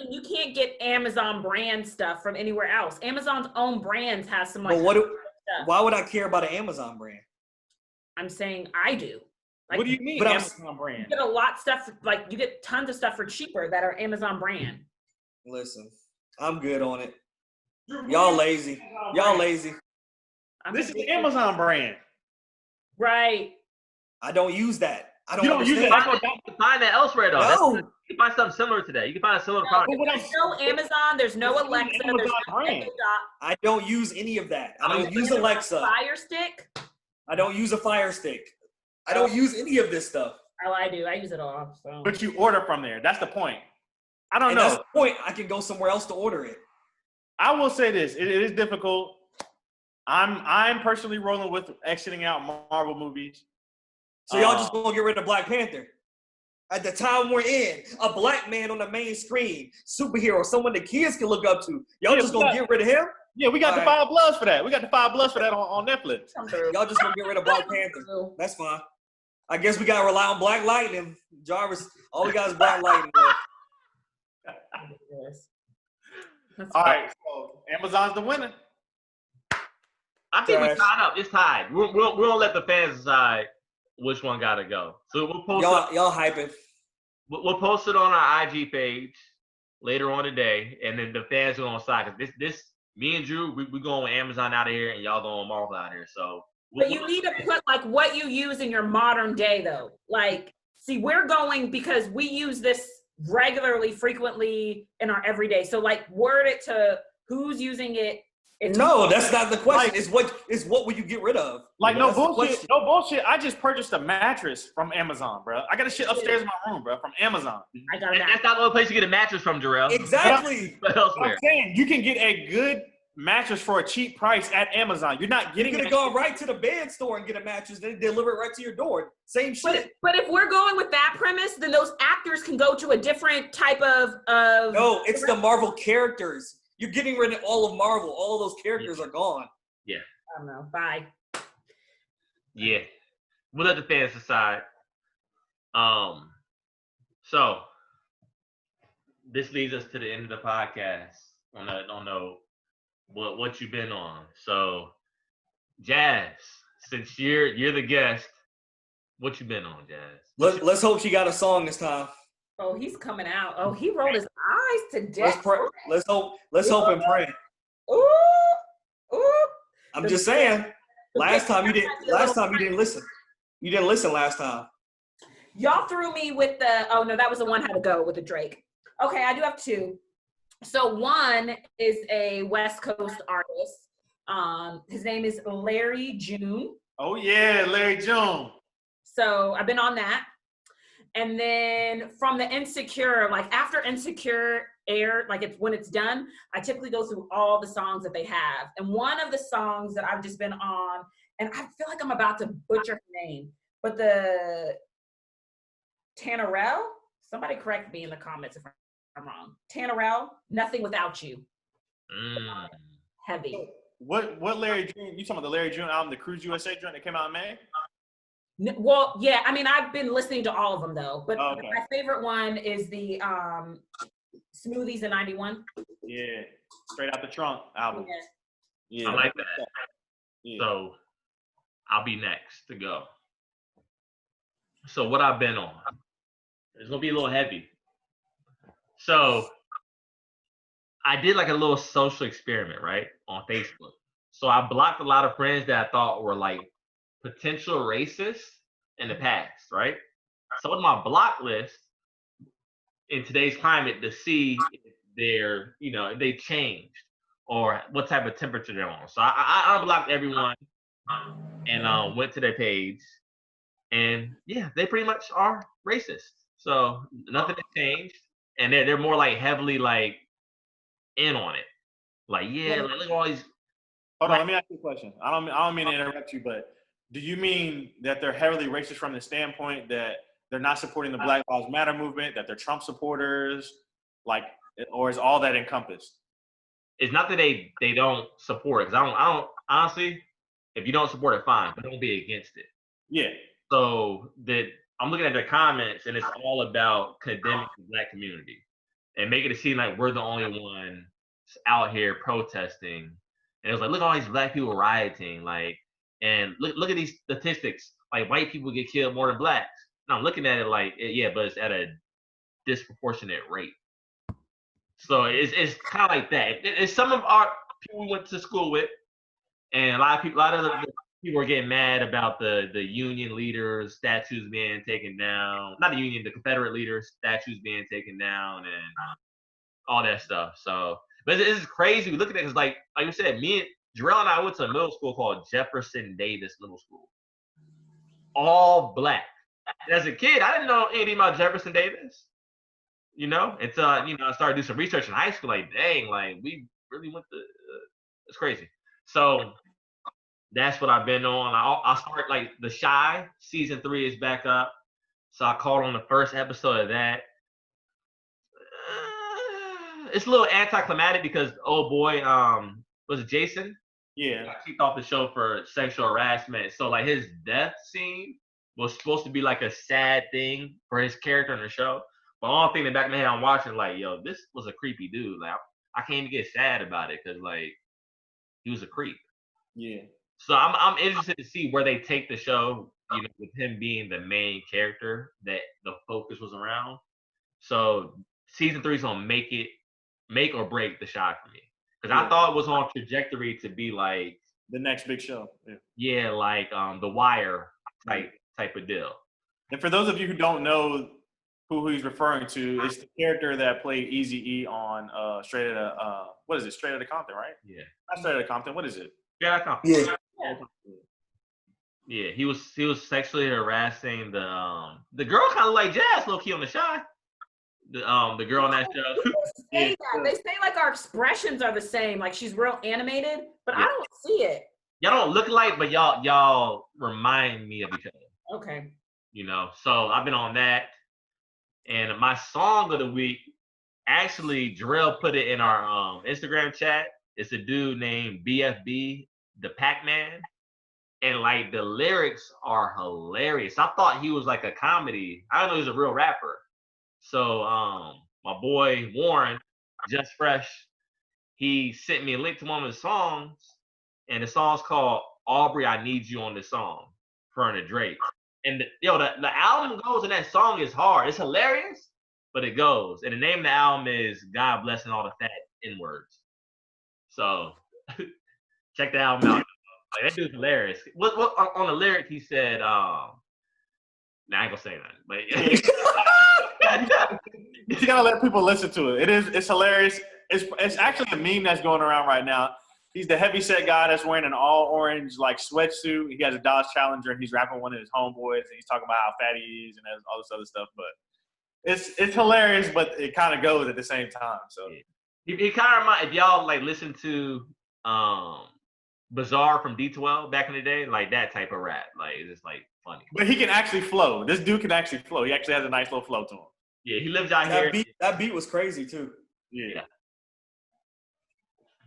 you can't get Amazon brand stuff from anywhere else. Amazon's own brands has some like. But why would I care about an Amazon brand? I'm saying I do. Like, What do you mean but Amazon brand? You get a lot stuff like you get tons of stuff for cheaper that are Amazon brand. Listen, I'm good on it. Y'all lazy. Y'all lazy. This is the Amazon brand. Right. I don't use that. I don't You don't use understand. it. You can find that elsewhere though. No. You can find something similar to that. You can find a similar No, product. there's no Amazon. There's no It's Alexa. Amazon There's no brand. Echo Dot. I don't use any of that. I don't There's use no Alexa. Fire Stick. I don't use a Fire Stick. I don't use any of this stuff. Oh, I do. I use it all. So. But you order from there. That's the point. I don't And know. that's the point. I can go somewhere else to order it. I will say this: it is difficult. I'm personally rolling with exiting out Marvel movies. So y'all just gonna get rid of Black Panther? At the time we're in, a black man on the main screen, superhero, someone the kids can look up to. Y'all just gonna get rid of him? Yeah, we got the Five Bloods for that. We got the Five Bloods for that on Netflix. Y'all just gonna get rid of Black Panther? That's fine. I guess we gotta rely on Black Lightning. Jarvis, all we got is Black Lightning. All right, so Amazon's the winner. I think we tied up. It's tied. We'll let the fans decide which one gotta go. So we'll post y'all hyping. We'll post it on our IG page later on today, and then the fans are gonna decide. Cause this me and Drew, we going with Amazon out of here, and y'all going Marvel out of here. So, but you need to put like what you use in your modern day, though. Like, see, we're going because we use this regularly, frequently in our everyday. So, like, word it to who's using it. No, that's not the question. It's what will you get rid of? Like, no bullshit. No bullshit. I just purchased a mattress from Amazon, bro. I got a shit upstairs in my room, bro, from Amazon. I got a mattress. That's not the only place you get a mattress from, Jorel. Exactly. But elsewhere. I'm saying you can get a good mattress for a cheap price at Amazon. You're not getting. You're gonna go right to the bed store and get a mattress, then deliver it right to your door. Same shit. But if we're going with that premise, then those actors can go to a different type of. No, it's the Marvel characters. You're getting rid of all of Marvel. All of those characters are gone. Yeah. I don't know. Bye. Yeah. We'll let the fans decide. So this leads us to the end of the podcast on the what you've been on. So Jazz, since you're the guest, what you been on, Jazz? Let's hope she got a song this time. Oh, he's coming out. Oh, he rolled his eyes to death. Let's hope and pray. Ooh. I'm just saying. Last time you didn't listen. You didn't listen last time. Y'all threw me with the. Oh no, that was the one had to go with the Drake. Okay, I do have two. So one is a West Coast artist. His name is Larry June. Oh yeah, Larry June. So I've been on that. And then from the Insecure, like after Insecure aired, like it's when it's done, I typically go through all the songs that they have. And one of the songs that I've just been on, and I feel like I'm about to butcher her name, but the Tannerell, somebody correct me in the comments if I'm wrong. Tannerell, Nothing Without You. Heavy. What Larry June? You talking about the Larry June album, the Cruise USA joint that came out in May? Well, yeah, I mean, I've been listening to all of them though, but okay. My favorite one is the Smoothies in 91. Yeah, Straight Out the Trunk album. Yeah. I like that. Yeah. So I'll be next to go. So what I've been on, it's gonna be a little heavy. So I did like a little social experiment, right, on Facebook. So I blocked a lot of friends that I thought were like potential racists in the past, right? So on my block list in today's climate to see if they're, if they changed or what type of temperature they're on. So I unblocked everyone and went to their page, and yeah, they pretty much are racist. So nothing has changed, and they're more like heavily like in on it. Like, yeah, like, look at all these. Hold on, let me ask you a question. I don't mean to interrupt you, but do you mean that they're heavily racist from the standpoint that they're not supporting the Black Lives Matter movement, that they're Trump supporters, like, or is all that encompassed? It's not that they don't support it, because I don't honestly, if you don't support it, fine, but don't be against it. Yeah. So that I'm looking at their comments, and it's all about condemning the Black community and making it seem like we're the only ones out here protesting. And it was like, look at all these Black people rioting, like, and look at these statistics. Like, white people get killed more than Blacks. And I'm looking at it like, yeah, but it's at a disproportionate rate. So it's kind of like that. It's some of our people we went to school with, and a lot of the people were getting mad about the Union leaders' statues being taken down. Not the Union, the Confederate leaders' statues being taken down, and all that stuff. So, but it's crazy. We look at it because, like you said, me and Jorel and I went to a middle school called Jefferson Davis Middle School. All black. And as a kid, I didn't know anything about Jefferson Davis. Until I started doing some research in high school. Like, dang, like we really went to. It's crazy. So that's what I've been on. I start like The Chi season 3 is back up. So I caught on the first episode of that. It's a little anticlimactic because was it Jason? Yeah. Got kicked off the show for sexual harassment. So like his death scene was supposed to be like a sad thing for his character in the show. But all thing in the back of my head, I'm watching like, yo, this was a creepy dude. Like I can't even get sad about it because like he was a creep. Yeah. So I'm interested to see where they take the show, with him being the main character that the focus was around. So season 3 is gonna make or break The Chi for me. Because I thought it was on trajectory to be like the next big show. Yeah, like The Wire type of deal. And for those of you who don't know who he's referring to, it's the character that played Eazy-E on Straight Outta what is it? Straight Outta Compton, right? Yeah. Not Straight Outta Compton. What is it? Yeah, Yeah. Yeah, he was sexually harassing the girl, kind of like Jazz, low key on The Chi. The girl on that show. They say like our expressions are the same, like she's real animated, but I don't see it. Y'all don't look alike, but y'all remind me of each other. Okay. So I've been on that. And my song of the week, actually, Jorel put it in our Instagram chat. It's a dude named BFB, the Pac-Man. And like the lyrics are hilarious. I thought he was like a comedy. I didn't know he was a real rapper. So my boy Warren, Just Fresh, he sent me a link to one of his songs, and the song's called Aubrey, I Need You on this song, referring to Drake. And the album goes, and that song is hard. It's hilarious, but it goes. And the name of the album is God Blessing All the Fat N-Words. So check the album out. Like, that dude's hilarious. What on the lyric he said, I ain't gonna say nothing, but You gotta let people listen to it. It's hilarious. It's actually a meme that's going around right now. He's the heavyset guy that's wearing an all orange like sweatsuit. He has a Dodge Challenger and he's rapping one of his homeboys and he's talking about how fat he is and all this other stuff. But it's hilarious, but it kind of goes at the same time. So he kind of reminds, if y'all like listen to Bizarre from D12 back in the day, like that type of rap, like it's just like funny. But he can actually flow. This dude can actually flow. He actually has a nice little flow to him. Yeah, he lives out here. That beat was crazy too. Yeah.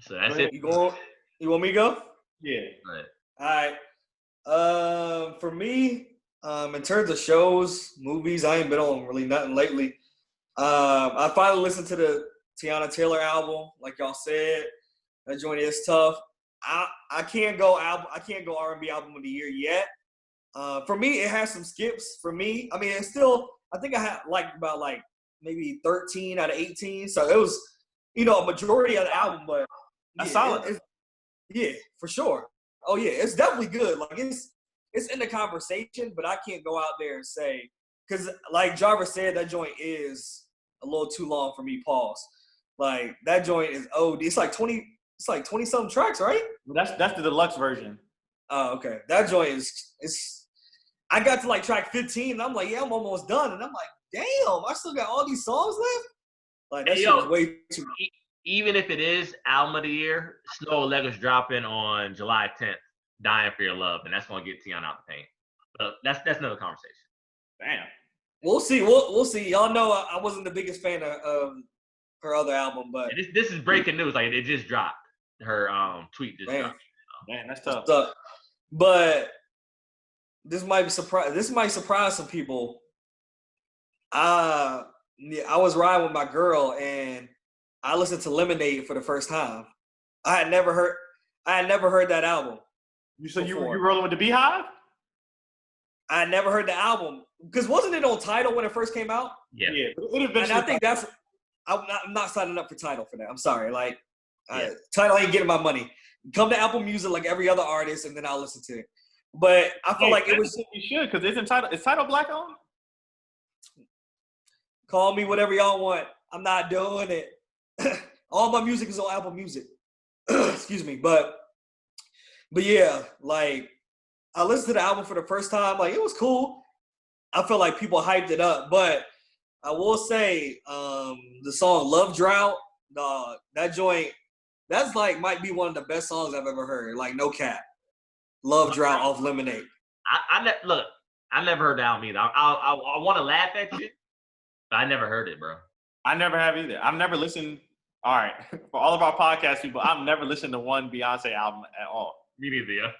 So that's it. You want me to go? Yeah. Right. All right. For me, in terms of shows, movies, I ain't been on really nothing lately. I finally listened to the Tiana Taylor album, like y'all said. That joint is tough. I can't go R&B album of the year yet. For me, it has some skips. For me, I mean, it's still. I think I had about maybe 13 out of 18. So it was, a majority of the album, but that's solid. Yeah, for sure. Oh yeah, it's definitely good. Like it's in the conversation, but I can't go out there and say, because like Jarvis said, that joint is a little too long for me. Pause. Like that joint is OD. It's like 20 something tracks, right? That's the deluxe version. Oh, okay. That joint is. I got to like track 15, and I'm like, yeah, I'm almost done, and I'm like, damn, I still got all these songs left. Like that shit was way too. Even if it is album of the year, Snow Allegra's dropping on July 10th, Dying for Your Love, and that's gonna get Tiana out the paint. But that's another conversation. Damn. We'll see. We'll see. Y'all know I wasn't the biggest fan of her other album, but this is breaking news. Like it just dropped. Her tweet just dropped. Man, that's tough. But this might surprise some people. I was riding with my girl and I listened to Lemonade for the first time. I had never heard that album. You rolling with the Beehive? I had never heard the album because wasn't it on Tidal when it first came out? Yeah. And I think I'm not signing up for Tidal for that. I'm sorry. Tidal ain't getting my money. Come to Apple Music like every other artist, and then I'll listen to it. But I feel like it was. You should, because it's titled Black owned. Call me whatever y'all want. I'm not doing it. All my music is on Apple Music. Excuse me, but yeah, like I listened to the album for the first time. Like it was cool. I feel like people hyped it up, but I will say the song "Love Drought," that joint, that's like might be one of the best songs I've ever heard. Like no cap, "Love Drought" off Lemonade. Look, I never heard that album either. I want to laugh at you, but I never heard it, bro. I never have either. I've never listened. All right, for all of our podcast people, I've never listened to one Beyonce album at all. Me neither, yeah.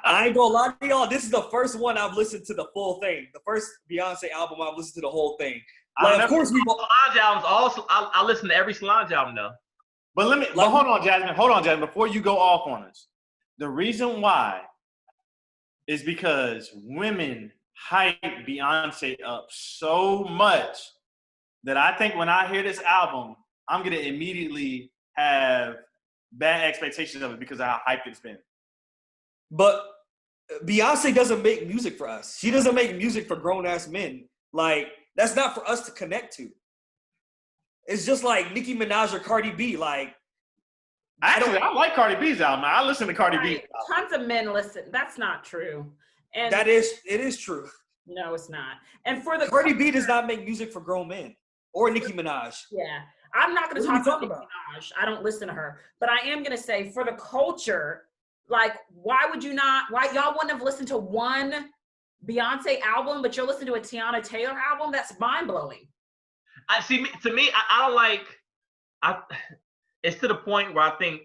I ain't gonna lie to y'all. This is the first one I've listened to the full thing. The first Beyonce album I've listened to the whole thing. Like, of course, Solange albums. Also, I listen to every Solange album though. But hold on, Jasmine. Hold on, Jasmine. Before you go off on us, the reason why is because women hype Beyonce up so much that I think when I hear this album, I'm gonna immediately have bad expectations of it because of how hyped it's been. But Beyonce doesn't make music for us. She doesn't make music for grown-ass men. Like, that's not for us to connect to. It's just like Nicki Minaj or Cardi B. Like, actually, I like Cardi B's album. I listen to Cardi B. Tons of men listen. That's not true. And it is true. No, it's not. And for the Cardi B does not make music for grown men. Or Nicki Minaj. Yeah. I'm not going to talk about Nicki Minaj. I don't listen to her. But I am going to say, for the culture, like, why y'all wouldn't have listened to one Beyonce album, but you'll listen to a Tiana Taylor album? That's mind-blowing. To me, I don't like, it's to the point where I think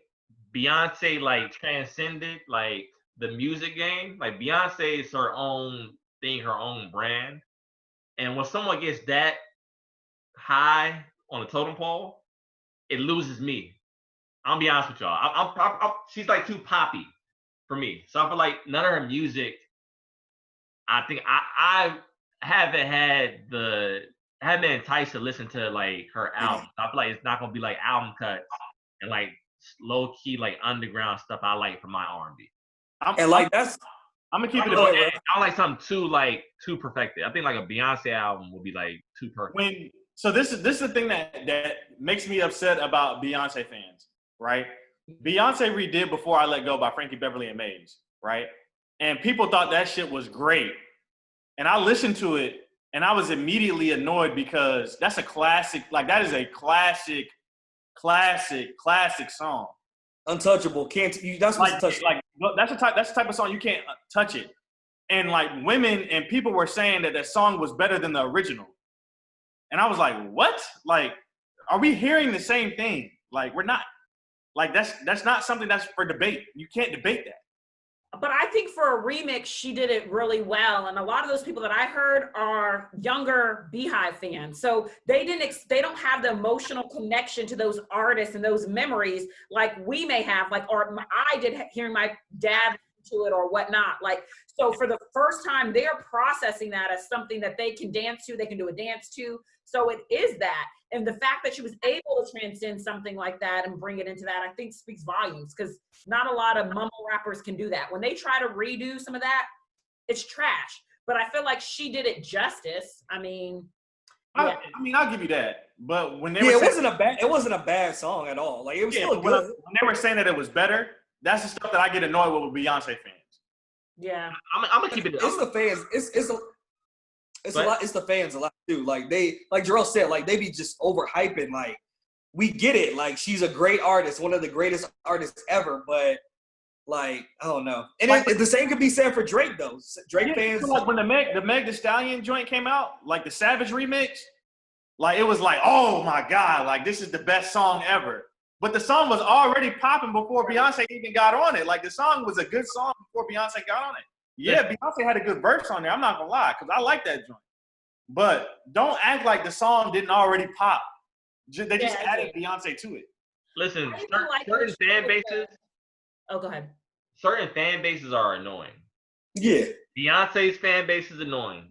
Beyonce, like, transcended, like, the music game. Like, Beyonce is her own thing, her own brand. And when someone gets that high on the totem pole, it loses me. I'll be honest with y'all. She's like too poppy for me. So I feel like none of her music, I think I haven't been enticed to listen to like her album. I feel like it's not gonna be like album cuts and like low key like underground stuff I like from my R&B. I'm gonna keep it. I don't like something too perfected. I think like a Beyonce album would be like too perfect. So this is the thing that makes me upset about Beyonce fans, right? Beyonce redid Before I Let Go by Frankie Beverly and Maze, right? And people thought that shit was great. And I listened to it and I was immediately annoyed because that's a classic, like that is a classic song. Untouchable. That's what's touchable. Like that's the type of song you can't touch it. And like women and people were saying that song was better than the original. And I was like, what? Like, are we hearing the same thing? Like, we're not. Like, that's not something that's for debate. You can't debate that. But I think for a remix, she did it really well. And a lot of those people that I heard are younger Beehive fans. So they don't have the emotional connection to those artists and those memories like we may have, or I did hearing my dad to it or whatnot. Like, so for the first time, they're processing that as something that they can dance to, they can do a dance to. So it is that. And the fact that she was able to transcend something like that and bring it into that, I think speaks volumes, because not a lot of mumble rappers can do that. When they try to redo some of that, it's trash. But I feel like she did it justice. I mean, yeah. I'll give you that. But when it wasn't a bad song at all. Like, it was still good. When they were saying that it was better, that's the stuff that I get annoyed with Beyonce fans. Yeah, I'm gonna keep it. It's the fans. It's a lot. It's the fans a lot too. Like Jorel said, like they be just overhyping. Like, we get it. Like, she's a great artist, one of the greatest artists ever. But like, I don't know. And the same could be said for Drake though. Drake fans. Like when the Meg Thee Stallion joint came out, like the Savage remix, like it was like, oh my god, like this is the best song ever. But the song was already popping before Beyonce even got on it. Like, the song was a good song before Beyonce got on it. Yeah, Beyonce had a good verse on there. I'm not gonna lie, because I like that joint. But don't act like the song didn't already pop. They just added Beyonce to it. Listen, certain fan bases. Oh, go ahead. Certain fan bases are annoying. Yeah. Beyonce's fan base is annoying.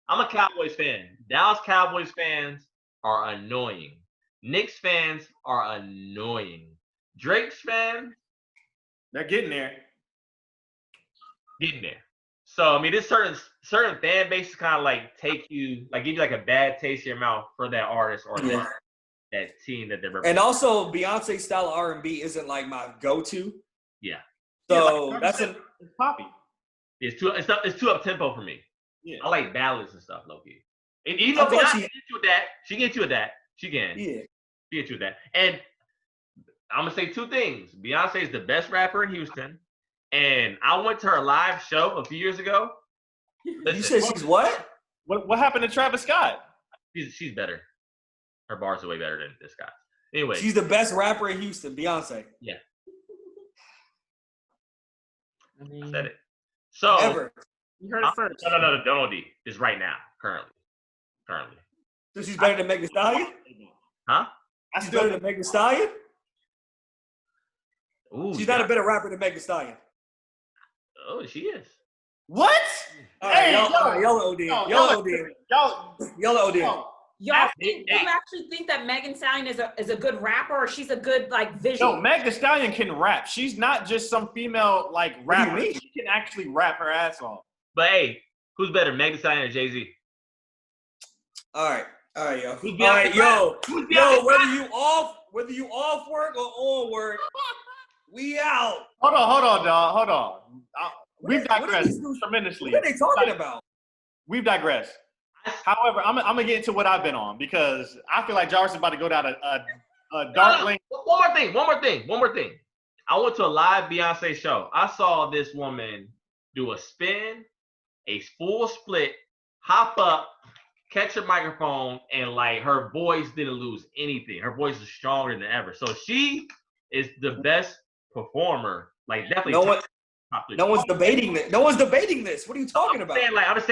I'm a Cowboys fan. Dallas Cowboys fans are annoying. Knicks fans are annoying. Drake's fans, they're getting there. getting there. So I mean, there's certain fan bases kind of like give you like a bad taste in your mouth for that artist or that team that they're representing. And also, Beyonce style R&B isn't like my go-to. Yeah. So like that's it's poppy. It's too up tempo for me. Yeah. I like ballads and stuff, low key. And even though Beyonce gets you with that, she gets you with that. She can. Yeah. She gets you with that. And I'm gonna say two things. Beyonce is the best rapper in Houston. And I went to her live show a few years ago. Listen, you said she's what? What happened to Travis Scott? She's better. Her bars are way better than this guy. Anyway. She's the best rapper in Houston, Beyonce. Yeah. I said it. So ever. You heard it first. No, don't OD. It's right now, currently. So she's better than Megan Thee Stallion? Huh? She's better than Megan Thee Stallion? Ooh, she's not a better rapper than Megan Thee Stallion. Oh, she is. What? All right, y'all OD. Y'all OD. Y'all actually think that Megan Thee Stallion is a good rapper, or she's a good like visual? No, Meg Thee Stallion can rap. She's not just some female like rapper. She can actually rap her ass off. But hey, who's better, Meg Thee Stallion or Jay-Z? All right, yo. Who's All right, yo, Beyonce? whether you off work or on work, we out. Hold on, dog. Hold on. We've digressed tremendously. What are they talking about? We've digressed. However, I'm gonna get into what I've been on because I feel like Jarvis is about to go down a dark lane. One more thing. I went to a live Beyonce show. I saw this woman do a spin, a full split, hop up, catch her microphone, and like her voice didn't lose anything. Her voice is stronger than ever. So she is the best performer. Like definitely. No one's debating this. No one's debating this. What are you talking about? I'm just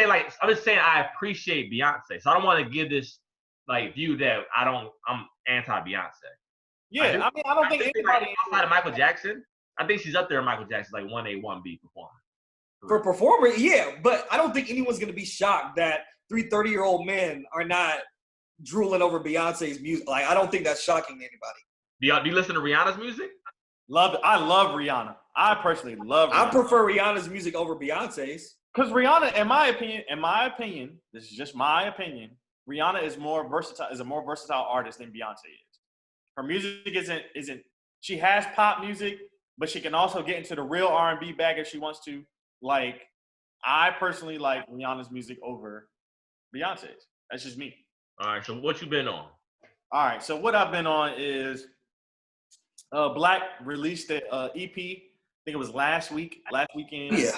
saying I appreciate Beyonce. So I don't want to give this like view that I'm anti-Beyonce. Yeah, I don't think anybody outside of Michael Jackson. I think she's up there in Michael Jackson's like 1A, 1B performer. For performer, yeah, but I don't think anyone's gonna be shocked that 3 30-year-old men are not drooling over Beyonce's music. Like, I don't think that's shocking to anybody. Do you listen to Rihanna's music? Love it. I love Rihanna. I personally love Rihanna. I prefer Rihanna's music over Beyonce's. Because Rihanna, in my opinion, this is just my opinion, Rihanna is a more versatile artist than Beyonce is. Her music isn't she has pop music, but she can also get into the real R&B bag if she wants to. Like, I personally like Rihanna's music over Beyonce's. That's just me. All right, so what you been on? All right, so what I've been on is Black released an EP. I think it was last weekend. Yeah.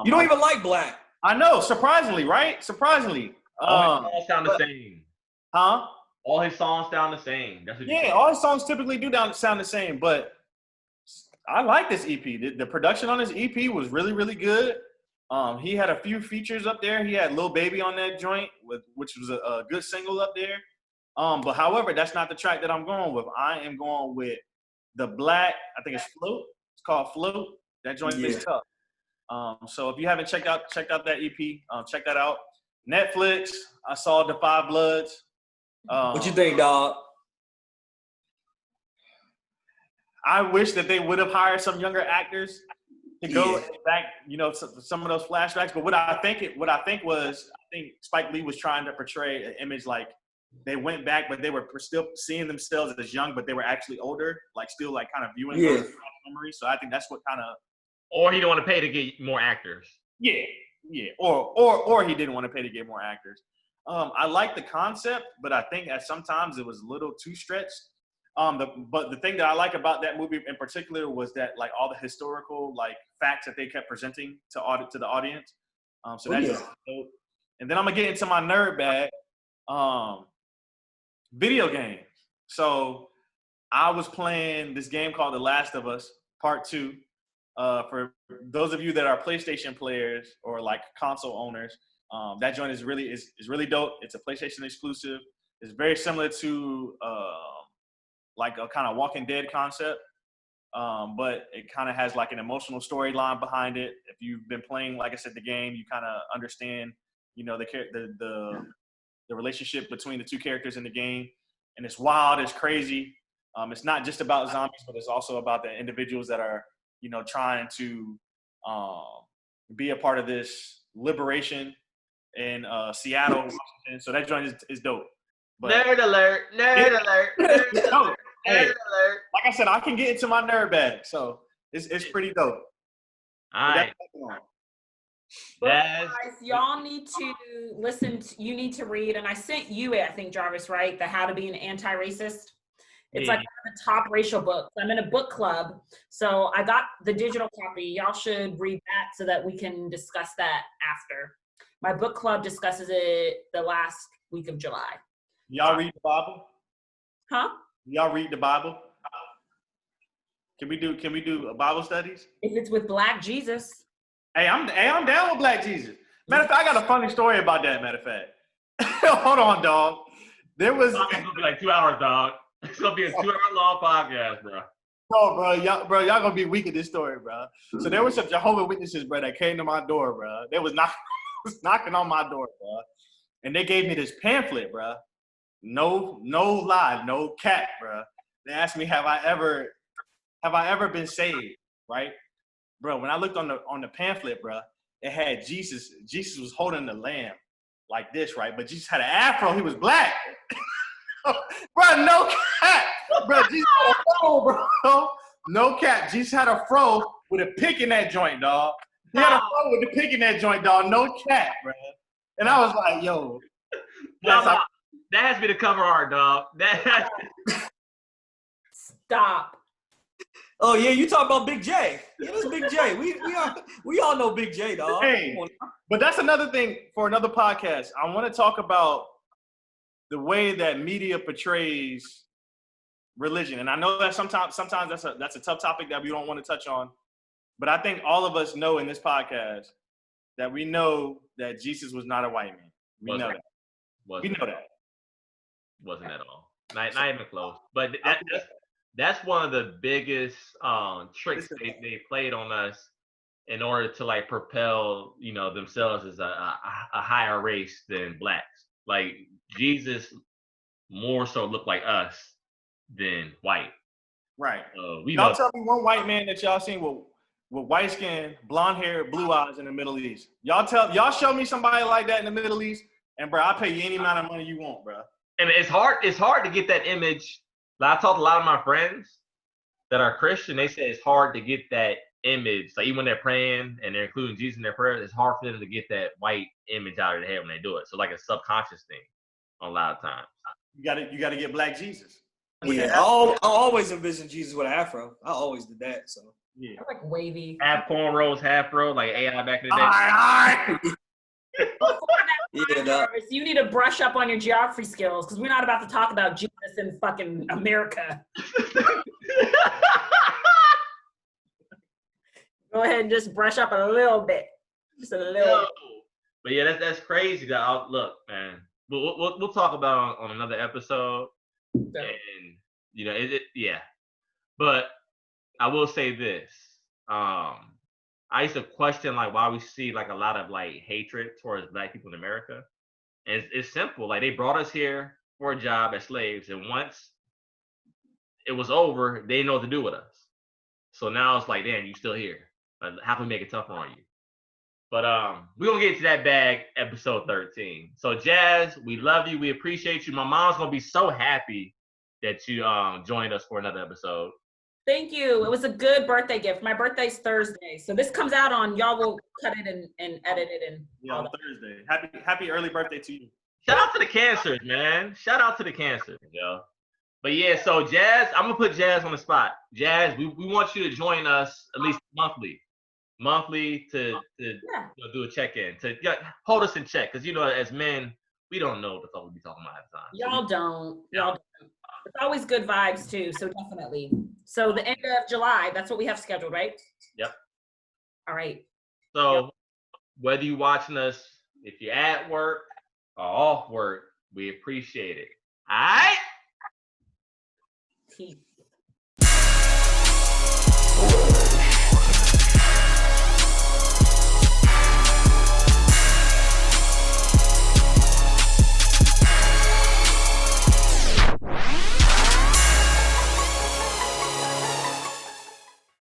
You don't even like Black. I know, surprisingly, right? Surprisingly. All his songs sound the same. Huh? All his songs sound the same. That's what all his songs typically do sound the same, but I like this EP. The production on this EP was really, really good. He had a few features up there. He had Lil Baby on that joint, which was a good single up there. But however, that's not the track that I'm going with. I am going with the Black, I think it's Float. It's called Float. That joint is tough. So if you haven't checked out that EP, check that out. Netflix, I saw The Five Bloods. What you think, dog? I wish that they would have hired some younger actors to go back, some of those flashbacks. But what I think Spike Lee was trying to portray an image like they went back, but they were still seeing themselves as young, but they were actually older, like still like kind of viewing those memories. So I think that's what kind of. Or he don't want to pay to get more actors. Yeah. Or he didn't want to pay to get more actors. I like the concept, but I think at sometimes it was a little too stretched. But the thing that I like about that movie in particular was that like all the historical like facts that they kept presenting to the audience. So that's just dope. And then I'm gonna get into my nerd bag. Video games. So I was playing this game called The Last of Us Part 2. For those of you that are PlayStation players or like console owners, that joint is really dope. It's a PlayStation exclusive. It's very similar to like a kind of Walking Dead concept, but it kind of has like an emotional storyline behind it. If you've been playing, like I said, the game, you kind of understand, the relationship between the two characters in the game, and it's wild, it's crazy. It's not just about zombies, but it's also about the individuals that are, trying to be a part of this liberation in Seattle, Washington. So that joint is dope. But Nerd alert! Nerd alert! Nerd it's dope. alert! Hey, Nerd alert! like I said, I can get into my nerd bag, so it's pretty dope. All right. But That's guys, y'all need to listen. You need to read, and I sent you it. I think Jarvis, right? The How to Be an Anti-Racist. It's like one of the top racial books. I'm in a book club, so I got the digital copy. Y'all should read that so that we can discuss that after. My book club discusses it the last week of July. Y'all read the Bible? Huh? Y'all read the Bible? Can we do a Bible studies? If it's with Black Jesus. Hey, I'm down with Black Jesus. Matter of fact, I got a funny story about that. Matter of fact, hold on, dog. There was. It's gonna be like 2 hours, dog. It's gonna be a 2-hour long podcast, bro. No, y'all gonna be weak at this story, bro. So there was some Jehovah's Witnesses, bro, that came to my door, bro. They was knocking on my door, bro, and they gave me this pamphlet, bro. No lie, no cap, bro. They asked me, have I ever been saved, right? Bro, when I looked on the pamphlet, bro, it had Jesus. Jesus was holding the lamb like this, right? But Jesus had an afro. He was black. Bro, no cap. Bro, Jesus had a fro, bro. No cap. Jesus had a fro with a pick in that joint, dog. He had a fro with a pick in that joint, dog. No cap, bro. And I was like, yo. That has to be the cover art, dog. Stop. Oh yeah, you talk about Big J. Yeah, that's Big J. We all know Big J, dog. Hey, but that's another thing for another podcast. I want to talk about the way that media portrays religion, and I know that sometimes that's a tough topic that we don't want to touch on. But I think all of us know in this podcast that we know that Jesus was not a white man. We know that. Wasn't at all. Not even close. But that's one of the biggest tricks they played on us in order to like propel, themselves as a higher race than blacks. Like Jesus more so looked like us than white. Right. Y'all tell me one white man that y'all seen with white skin, blonde hair, blue eyes in the Middle East. Y'all show me somebody like that in the Middle East, and bro, I'll pay you any amount of money you want, bro. And it's hard to get that image. Like, I talked to a lot of my friends that are Christian. They say it's hard to get that image. Like even when they're praying and they're including Jesus in their prayers, it's hard for them to get that white image out of their head when they do it. So like a subconscious thing a lot of times. You gotta get Black Jesus. Yeah, I always envisioned Jesus with an afro. I always did that. So yeah, I like wavy. Half cornrows, half bro, like AI back in the day. Yeah, Jarvis, you need to brush up on your geography skills because we're not about to talk about Jesus in fucking America. Go ahead and just brush up a little bit. Just a little bit. But yeah, that's crazy. Look, man, we'll talk about on another episode. And yeah. But I will say this. I used to question like why we see like a lot of like hatred towards Black people in America. And it's simple. Like they brought us here for a job as slaves, and once it was over, they didn't know what to do with us. So now it's like, damn, you still here. How can we make it tougher on you? But we're gonna get to that bag, episode 13. So Jazz, we love you, we appreciate you. My mom's gonna be so happy that you joined us for another episode. Thank you. It was a good birthday gift. My birthday's Thursday, so this comes out on. Y'all will cut it and edit it and. Yeah, on Thursday. Happy early birthday to you. Shout out to the cancers, man. Shout out to the cancers, yo. But yeah, so Jazz, I'm gonna put Jazz on the spot. Jazz, we want you to join us at least monthly to do a check-in, to hold us in check, because as men, we don't know what the fuck we be talking about at the time. Y'all don't. It's always good vibes too, so definitely. So the end of July, that's what we have scheduled, right? Yep. All right. So whether you're watching us, if you're at work or off work, we appreciate it. All right? Peace.